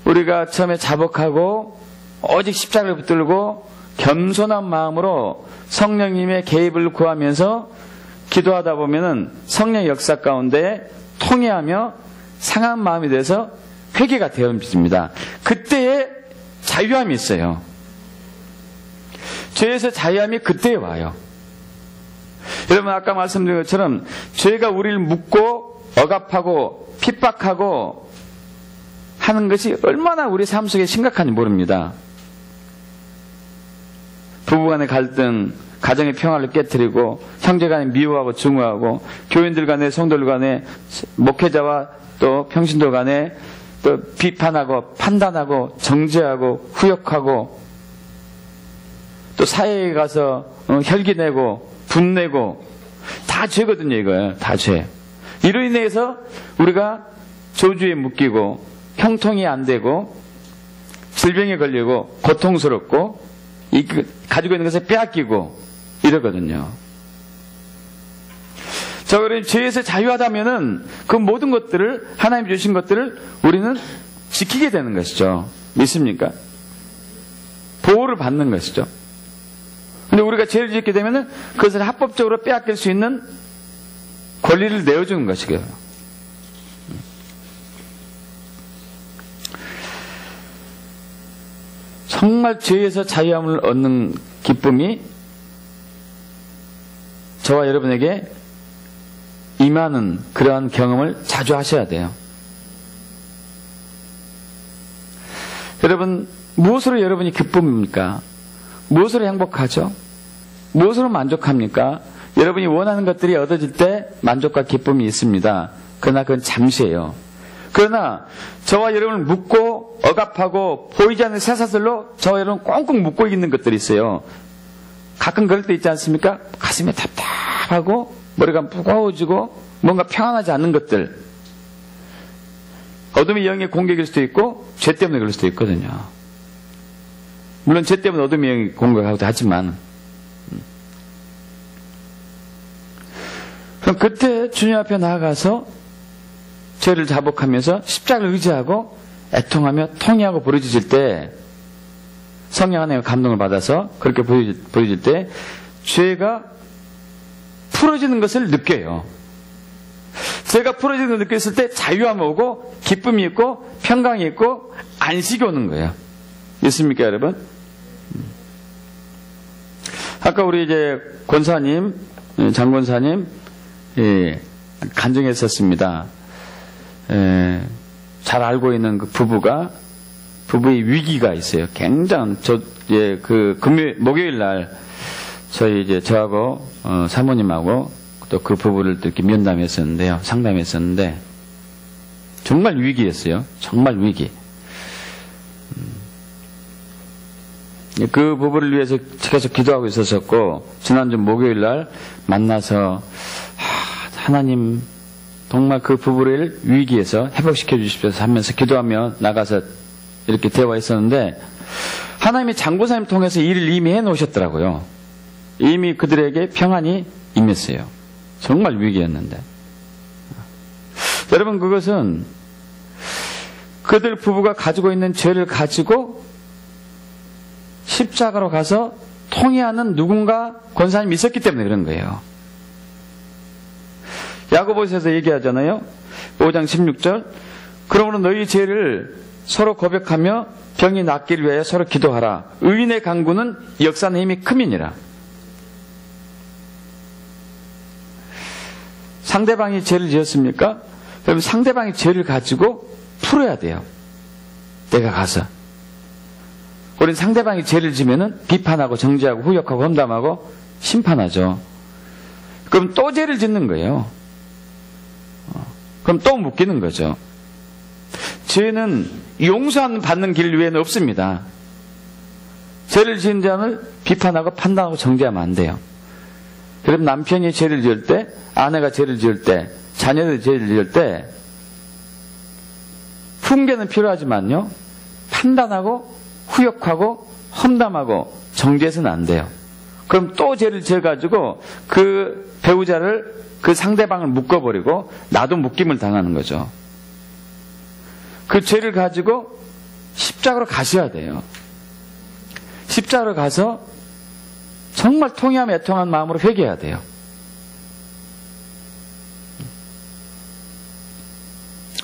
우리가 처음에 자복하고 오직 십자가를 붙들고 겸손한 마음으로 성령님의 개입을 구하면서 기도하다 보면은 성령의 역사 가운데 통회하며 상한 마음이 돼서 회개가 되어집니다. 그때에 자유함이 있어요. 죄에서 자유함이 그때에 와요. 여러분, 아까 말씀드린 것처럼 죄가 우리를 묶고 억압하고 핍박하고 하는 것이 얼마나 우리 삶 속에 심각한지 모릅니다. 부부간의 갈등, 가정의 평화를 깨뜨리고 형제간에 미워하고 증오하고 교인들 간에 성도들 간에 목회자와 또 평신도 간에 또 비판하고 판단하고 정죄하고 후욕하고 또 사회에 가서 혈기내고 분내고 다 죄거든요. 이거예요. 다 죄. 이로 인해서 우리가 저주에 묶이고 형통이 안 되고 질병에 걸리고 고통스럽고 가지고 있는 것을 빼앗기고 이러거든요. 자, 그럼 죄에서 자유하다면은 그 모든 것들을, 하나님 주신 것들을 우리는 지키게 되는 것이죠. 믿습니까? 보호를 받는 것이죠. 근데 우리가 죄를 짓게 되면은 그것을 합법적으로 빼앗길 수 있는 권리를 내어주는 것이고요. 정말 죄에서 자유함을 얻는 기쁨이 저와 여러분에게 임하는 그러한 경험을 자주 하셔야 돼요. 여러분, 무엇으로 여러분이 기쁩니까? 무엇으로 행복하죠? 무엇으로 만족합니까? 여러분이 원하는 것들이 얻어질 때 만족과 기쁨이 있습니다. 그러나 그건 잠시예요. 그러나 저와 여러분을 묶고 억압하고 보이지 않는 쇠사슬로 저와 여러분 꽁꽁 묶고 있는 것들이 있어요. 가끔 그럴 때 있지 않습니까? 가슴이 답답하고 머리가 무거워지고 뭔가 평안하지 않는 것들. 어둠의 영의 공격일 수도 있고 죄 때문에 그럴 수도 있거든요. 물론 죄 때문에 어둠의 영이 공격하기도 하지만, 그럼 그때 주님 앞에 나아가서 죄를 자복하면서 십자가를 의지하고 애통하며 통회하고 부르짖을 때 성령 하나님의 감동을 받아서 그렇게 부르짖을 때 죄가 풀어지는 것을 느껴요. 죄가 풀어지는 것을 느꼈을 때 자유함이 오고 기쁨이 있고 평강이 있고 안식이 오는 거예요. 있습니까, 여러분? 아까 우리 이제 권사님, 장권사님 간증했었습니다. 잘 알고 있는 그 부부의 위기가 있어요. 굉장히 목요일 날 저희 이제 저하고 사모님하고 또 그 부부를 또 이렇게 면담했었는데요. 상담했었는데 정말 위기였어요. 정말 위기. 그 부부를 위해서 계속 기도하고 있었었고 지난주 목요일 날 만나서 하나님 정말 그 부부를 위기에서 회복시켜 주십시오 하면서 기도하며 나가서 이렇게 대화했었는데 하나님이 장고사님 통해서 일을 이미 해놓으셨더라고요. 이미 그들에게 평안이 임했어요. 정말 위기였는데. 여러분, 그것은 그들 부부가 가지고 있는 죄를 가지고 십자가로 가서 통회하는 누군가 권사님이 있었기 때문에 그런 거예요. 야고보서에서 얘기하잖아요. 5장 16절. 그러므로 너희 죄를 서로 고백하며 병이 낫기를 위하여 서로 기도하라. 의인의 간구는 역사는 힘이 큼이니라. 상대방이 죄를 지었습니까? 그럼 상대방이 죄를 가지고 풀어야 돼요. 내가 가서. 우리는 상대방이 죄를 지면은 비판하고 정죄하고 후욕하고 험담하고 심판하죠. 그럼 또 죄를 짓는 거예요. 그럼 또 묶이는 거죠. 죄는 용서받는 길 외에는 없습니다. 죄를 지은 자는 비판하고 판단하고 정죄하면 안 돼요. 그럼 남편이 죄를 지을 때, 아내가 죄를 지을 때, 자녀들이 죄를 지을 때 훈계는 필요하지만요, 판단하고 후욕하고 험담하고 정죄해서는 안 돼요. 그럼 또 죄를 지어가지고 그 배우자를, 그 상대방을 묶어버리고 나도 묶임을 당하는 거죠. 그 죄를 가지고 십자가로 가셔야 돼요. 십자가로 가서 정말 통회하며 애통한 마음으로 회개해야 돼요.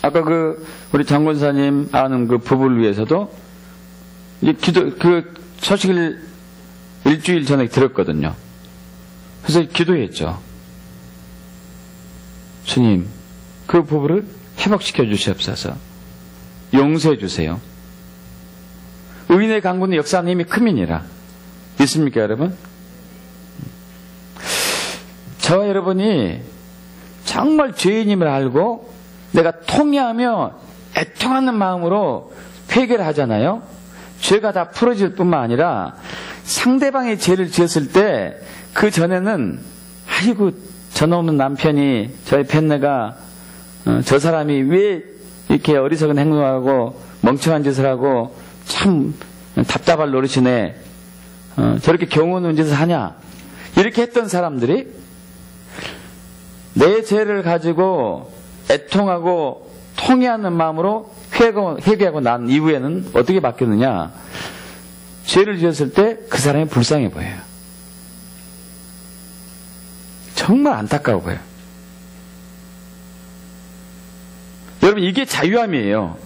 아까 우리 장권사님 아는 그 부부를 위해서도 그 소식을 일주일 전에 들었거든요. 그래서 기도했죠. 주님, 그 부부를 회복시켜 주시옵소서. 용서해 주세요. 의인의 강구는 역사하는 힘이 크민이라. 믿습니까, 여러분? 저와 여러분이 정말 죄인임을 알고 내가 통회하며 애통하는 마음으로 회개를 하잖아요. 죄가 다 풀어질 뿐만 아니라 상대방의 죄를 지었을 때 그 전에는 아이고 저놈의 남편이, 저의 팬네가 저 사람이 왜 이렇게 어리석은 행동하고 멍청한 짓을 하고 참 답답할 노릇이네, 저렇게 경우 없는 짓을 하냐, 이렇게 했던 사람들이 내 죄를 가지고 애통하고 통회하는 마음으로 회개하고 난 이후에는 어떻게 바뀌었느냐? 죄를 지었을 때 그 사람이 불쌍해 보여요. 정말 안타까워 보여요. 여러분, 이게 자유함이에요.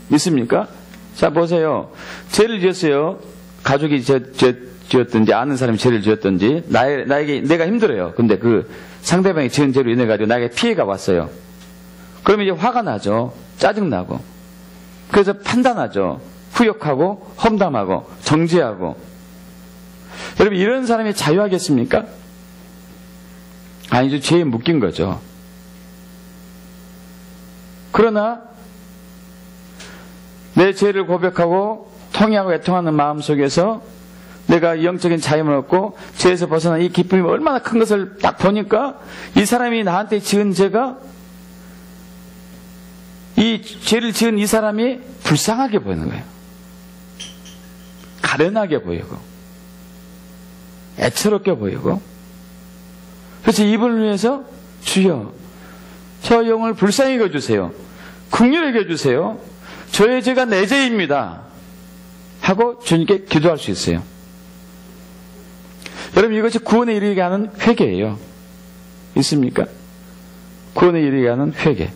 믿습니까? 자, 보세요. 죄를 지었어요. 가족이 지었든지 아는 사람이 죄를 지었든지 나에게 내가 힘들어요. 근데 그 상대방이 지은 죄로 인해 가지고 나에게 피해가 왔어요. 그러면 이제 화가 나죠. 짜증나고. 그래서 판단하죠. 후욕하고 험담하고 정죄하고. 여러분, 이런 사람이 자유하겠습니까? 아니죠. 죄에 묶인 거죠. 그러나 내 죄를 고백하고 통회하고 애통하는 마음 속에서 내가 영적인 자유를 얻고 죄에서 벗어난 이 기쁨이 얼마나 큰 것을 딱 보니까 이 사람이 나한테 지은 죄가, 이 죄를 지은 이 사람이 불쌍하게 보이는 거예요. 가련하게 보이고 애처롭게 보이고. 그래서 이분을 위해서 주여 저 영을 불쌍히 여겨주세요. 긍휼히 여겨주세요. 저의 죄가 내 죄입니다 하고 주님께 기도할 수 있어요. 여러분, 이것이 구원에 이르게 하는 회개예요. 있습니까? 구원에 이르게 하는 회개.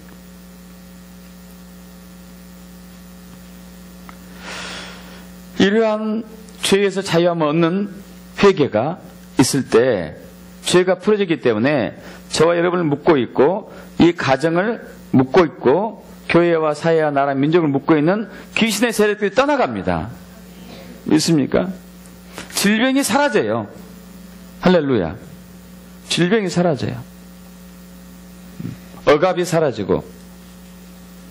이러한 죄에서 자유함을 얻는 회개가 있을 때 죄가 풀어지기 때문에 저와 여러분을 묶고 있고 이 가정을 묶고 있고 교회와 사회와 나라 민족을 묶고 있는 귀신의 세력들이 떠나갑니다. 믿습니까? 질병이 사라져요. 할렐루야. 질병이 사라져요. 억압이 사라지고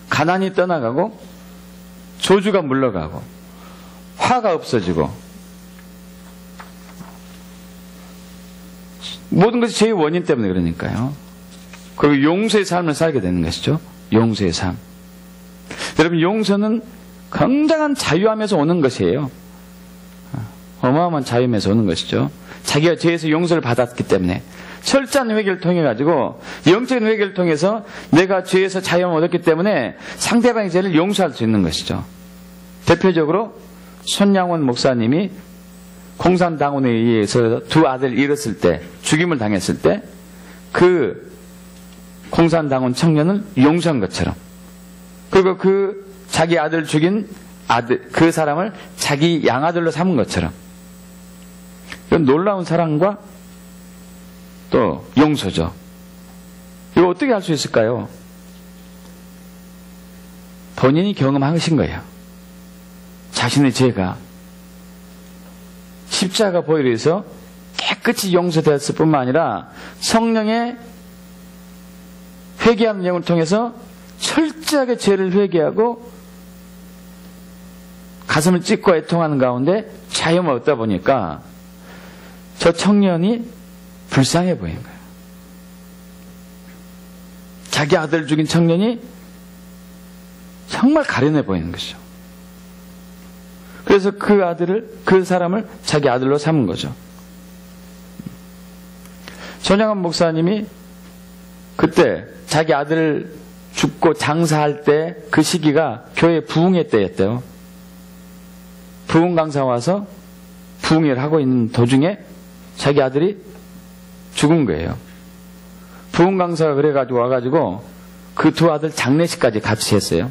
가난이 떠나가고 조주가 물러가고 화가 없어지고 모든 것이 죄의 원인 때문에 그러니까요. 그리고 용서의 삶을 살게 되는 것이죠. 용서의 삶. 여러분, 용서는 굉장한 자유함에서 오는 것이에요. 어마어마한 자유함에서 오는 것이죠. 자기가 죄에서 용서를 받았기 때문에 철저한 회개를 통해 가지고 영적인 회개를 통해서 내가 죄에서 자유함을 얻었기 때문에 상대방의 죄를 용서할 수 있는 것이죠. 대표적으로 손양원 목사님이 공산당원에 의해서 두 아들을 잃었을 때, 죽임을 당했을 때 그 공산당원 청년을 용서한 것처럼, 그리고 그 자기 아들 죽인 그 사람을 자기 양아들로 삼은 것처럼, 이건 놀라운 사랑과 또 용서죠. 이거 어떻게 할 수 있을까요? 본인이 경험하신 거예요. 자신의 죄가 십자가 보혈에서 깨끗이 용서되었을 뿐만 아니라 성령의 회개하는 영을 통해서 철저하게 죄를 회개하고 가슴을 찢고 애통하는 가운데 자유함을 얻다 보니까 저 청년이 불쌍해 보이는 거예요. 자기 아들을 죽인 청년이 정말 가련해 보이는 것이죠. 그래서 그 사람을 자기 아들로 삼은 거죠. 손양원 목사님이 그때 자기 아들 죽고 장사할 때 그 시기가 교회 부흥회 때였대요. 부흥 강사 와서 부흥회를 하고 있는 도중에 자기 아들이 죽은 거예요. 부흥 강사가 그래가지고 와가지고 그 두 아들 장례식까지 같이 했어요.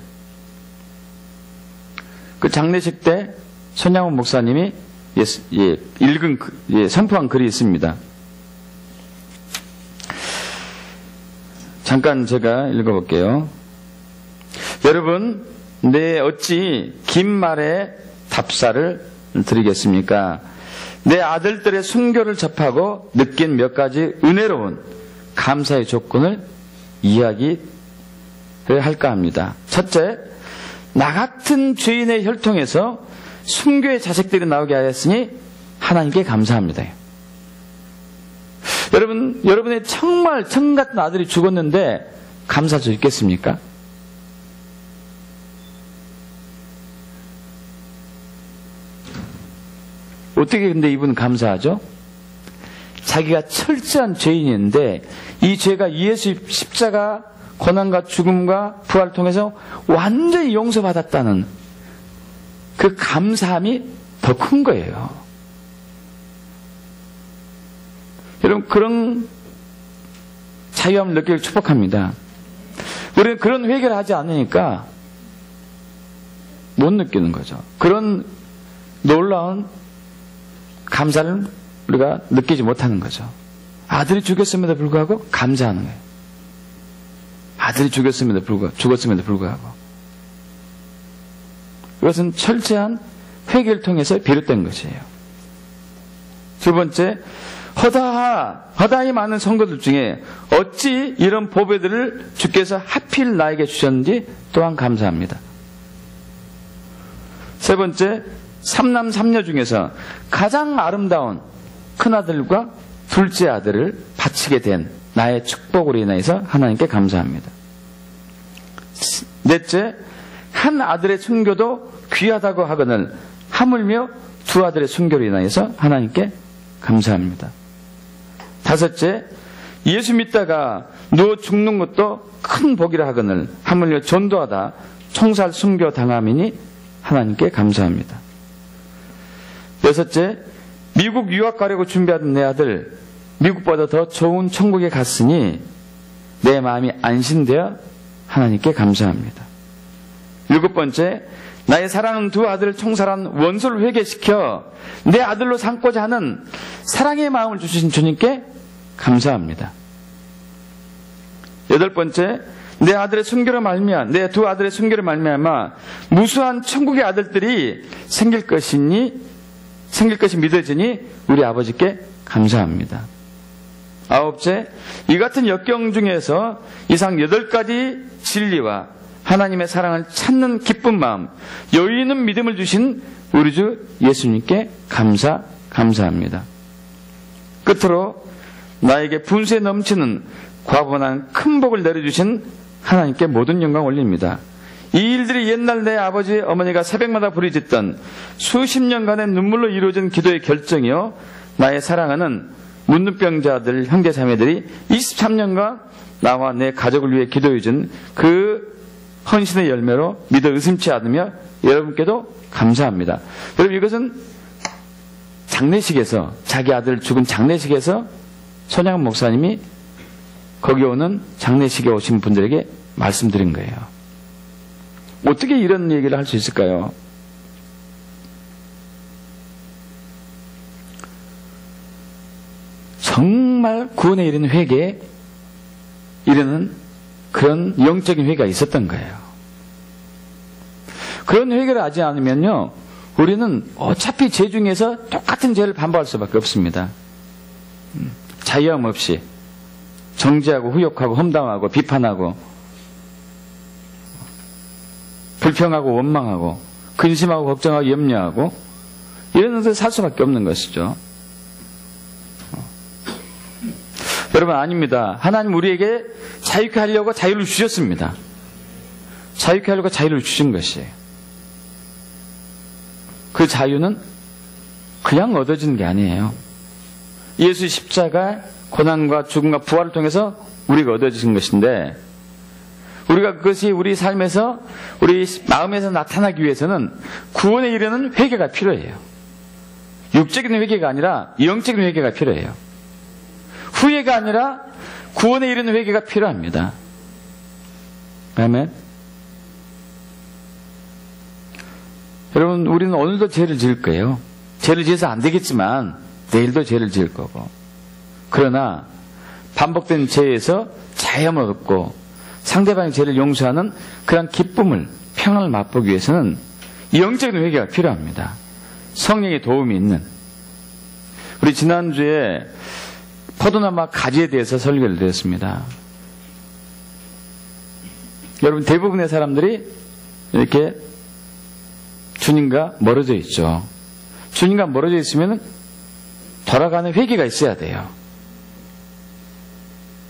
그 장례식 때 손양원 목사님이 읽은 선포한 글이 있습니다. 잠깐 제가 읽어볼게요. 여러분, 내 어찌 긴 말에 답사를 드리겠습니까? 내 아들들의 순교를 접하고 느낀 몇 가지 은혜로운 감사의 조건을 이야기를 할까 합니다. 첫째, 나 같은 죄인의 혈통에서 순교의 자식들이 나오게 하였으니 하나님께 감사합니다. 여러분의 정말 청 같은 아들이 죽었는데 감사할 수 있겠습니까? 어떻게 근데 이분은 감사하죠? 자기가 철저한 죄인인데 이 죄가 예수 십자가 고난과 죽음과 부활을 통해서 완전히 용서받았다는 그 감사함이 더 큰 거예요. 여러분, 그런 자유함을 느끼길 축복합니다. 우리는 그런 회개를 하지 않으니까 못 느끼는 거죠. 그런 놀라운 감사를 우리가 느끼지 못하는 거죠. 아들이 죽였음에도 불구하고 감사하는 거예요. 아들이 죽었음에도 불구하고. 이것은 철저한 회개를 통해서 비롯된 것이에요. 두 번째, 허다히 많은 성도들 중에 어찌 이런 보배들을 주께서 하필 나에게 주셨는지 또한 감사합니다. 세 번째, 삼남 삼녀 중에서 가장 아름다운 큰아들과 둘째 아들을 바치게 된 나의 축복으로 인해서 하나님께 감사합니다. 넷째, 한 아들의 순교도 귀하다고 하거늘 하물며 두 아들의 순교로 인하여서 하나님께 감사합니다. 다섯째, 예수 믿다가 누워 죽는 것도 큰 복이라 하거늘 하물며 전도하다 총살 순교 당함이니 하나님께 감사합니다. 여섯째, 미국 유학 가려고 준비하던 내 아들 미국보다 더 좋은 천국에 갔으니 내 마음이 안심되어 하나님께 감사합니다. 일곱 번째, 나의 사랑하는 두 아들을 총살한 원수를 회개시켜 내 아들로 삼고자 하는 사랑의 마음을 주신 주님께 감사합니다. 여덟 번째, 내 아들의 순교로 말미암아 내 두 아들의 순교로 말미암아 무수한 천국의 아들들이 생길 것이 믿어지니 우리 아버지께 감사합니다. 아홉째, 이 같은 역경 중에서 이상 8가지 진리와 하나님의 사랑을 찾는 기쁜 마음, 여유 있는 믿음을 주신 우리 주 예수님께 감사합니다. 끝으로 나에게 분수에 넘치는 과분한 큰 복을 내려주신 하나님께 모든 영광 올립니다. 이 일들이 옛날 내 아버지 어머니가 새벽마다 부르짖던 수십 년간의 눈물로 이루어진 기도의 결정이요, 나의 사랑하는 문둥병자들 형제 자매들이 23년간 나와 내 가족을 위해 기도해준 그 헌신의 열매로 믿어 의심치 않으며 여러분께도 감사합니다. 여러분, 이것은 장례식에서, 자기 아들 죽은 장례식에서 손양원 목사님이 거기 오는 장례식에 오신 분들에게 말씀드린 거예요. 어떻게 이런 얘기를 할 수 있을까요? 정말 구원에 이르는 회개에 이르는 그런 영적인 회개가 있었던 거예요. 그런 회개를 하지 않으면요, 우리는 어차피 죄 중에서 똑같은 죄를 반복할 수밖에 없습니다. 자유함 없이 정죄하고 후욕하고 험담하고 비판하고 불평하고 원망하고 근심하고 걱정하고 염려하고 이런 데서 살 수밖에 없는 것이죠. 여러분, 아닙니다. 하나님 우리에게 자유케 하려고 자유를 주셨습니다. 자유케 하려고 자유를 주신 것이에요. 그 자유는 그냥 얻어지는 게 아니에요. 예수 십자가 고난과 죽음과 부활을 통해서 우리가 얻어지는 것인데, 우리가 그것이 우리 삶에서, 우리 마음에서 나타나기 위해서는 구원에 이르는 회개가 필요해요. 육적인 회개가 아니라 영적인 회개가 필요해요. 후회가 아니라 구원에 이르는 회개가 필요합니다. 아멘. 여러분, 우리는 오늘도 죄를 지을 거예요. 죄를 지어서 안 되겠지만 내일도 죄를 지을 거고. 그러나 반복된 죄에서 자유함을 얻고 상대방의 죄를 용서하는 그런 기쁨을, 평안을 맛보기 위해서는 영적인 회개가 필요합니다. 성령의 도움이 있는. 우리 지난주에 포도나무 가지에 대해서 설교를 드렸습니다. 여러분, 대부분의 사람들이 이렇게 주님과 멀어져 있죠. 주님과 멀어져 있으면 돌아가는 회개가 있어야 돼요.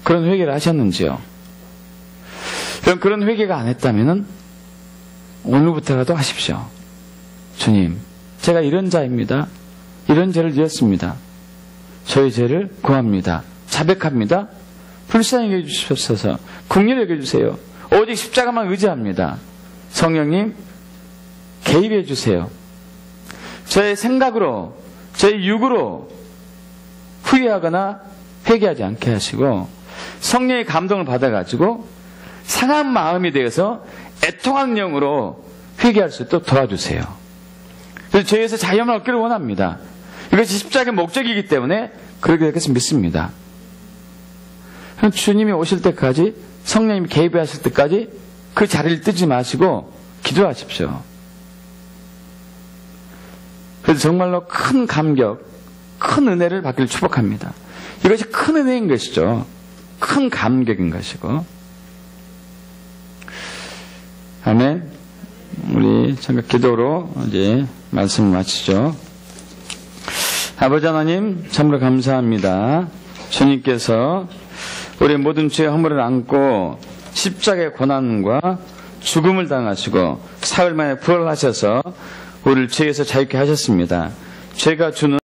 그런 회개를 하셨는지요? 그런 회개가 안 했다면 오늘부터라도 하십시오. 주님, 제가 이런 자입니다. 이런 죄를 지었습니다. 저의 죄를 구합니다. 자백합니다. 불쌍히 여겨주시옵소서. 긍휼히 여겨주세요. 오직 십자가만 의지합니다. 성령님, 개입해 주세요. 저의 생각으로, 저의 육으로 후회하거나 회개하지 않게 하시고 성령의 감동을 받아가지고 상한 마음이 되어서 애통하는 영으로 회개할 수 있도록 도와주세요. 그래서 죄에서 자유함을 얻기를 원합니다. 이것이 십자가의 목적이기 때문에 그렇게 되겠서 믿습니다. 주님이 오실 때까지, 성령님이 개입하실 때까지 그 자리를 뜨지 마시고 기도하십시오. 그래서 정말로 큰 감격, 큰 은혜를 받기를 축복합니다. 이것이 큰 은혜인 것이죠. 큰 감격인 것이고. 아멘. 우리 잠깐 기도로 이제 말씀을 마치죠. 아버지 하나님, 참으로 감사합니다. 주님께서 우리의 모든 죄의 허물을 안고 십자가의 고난과 죽음을 당하시고 사흘 만에 부활하셔서 우리를 죄에서 자유케 하셨습니다. 죄가 주는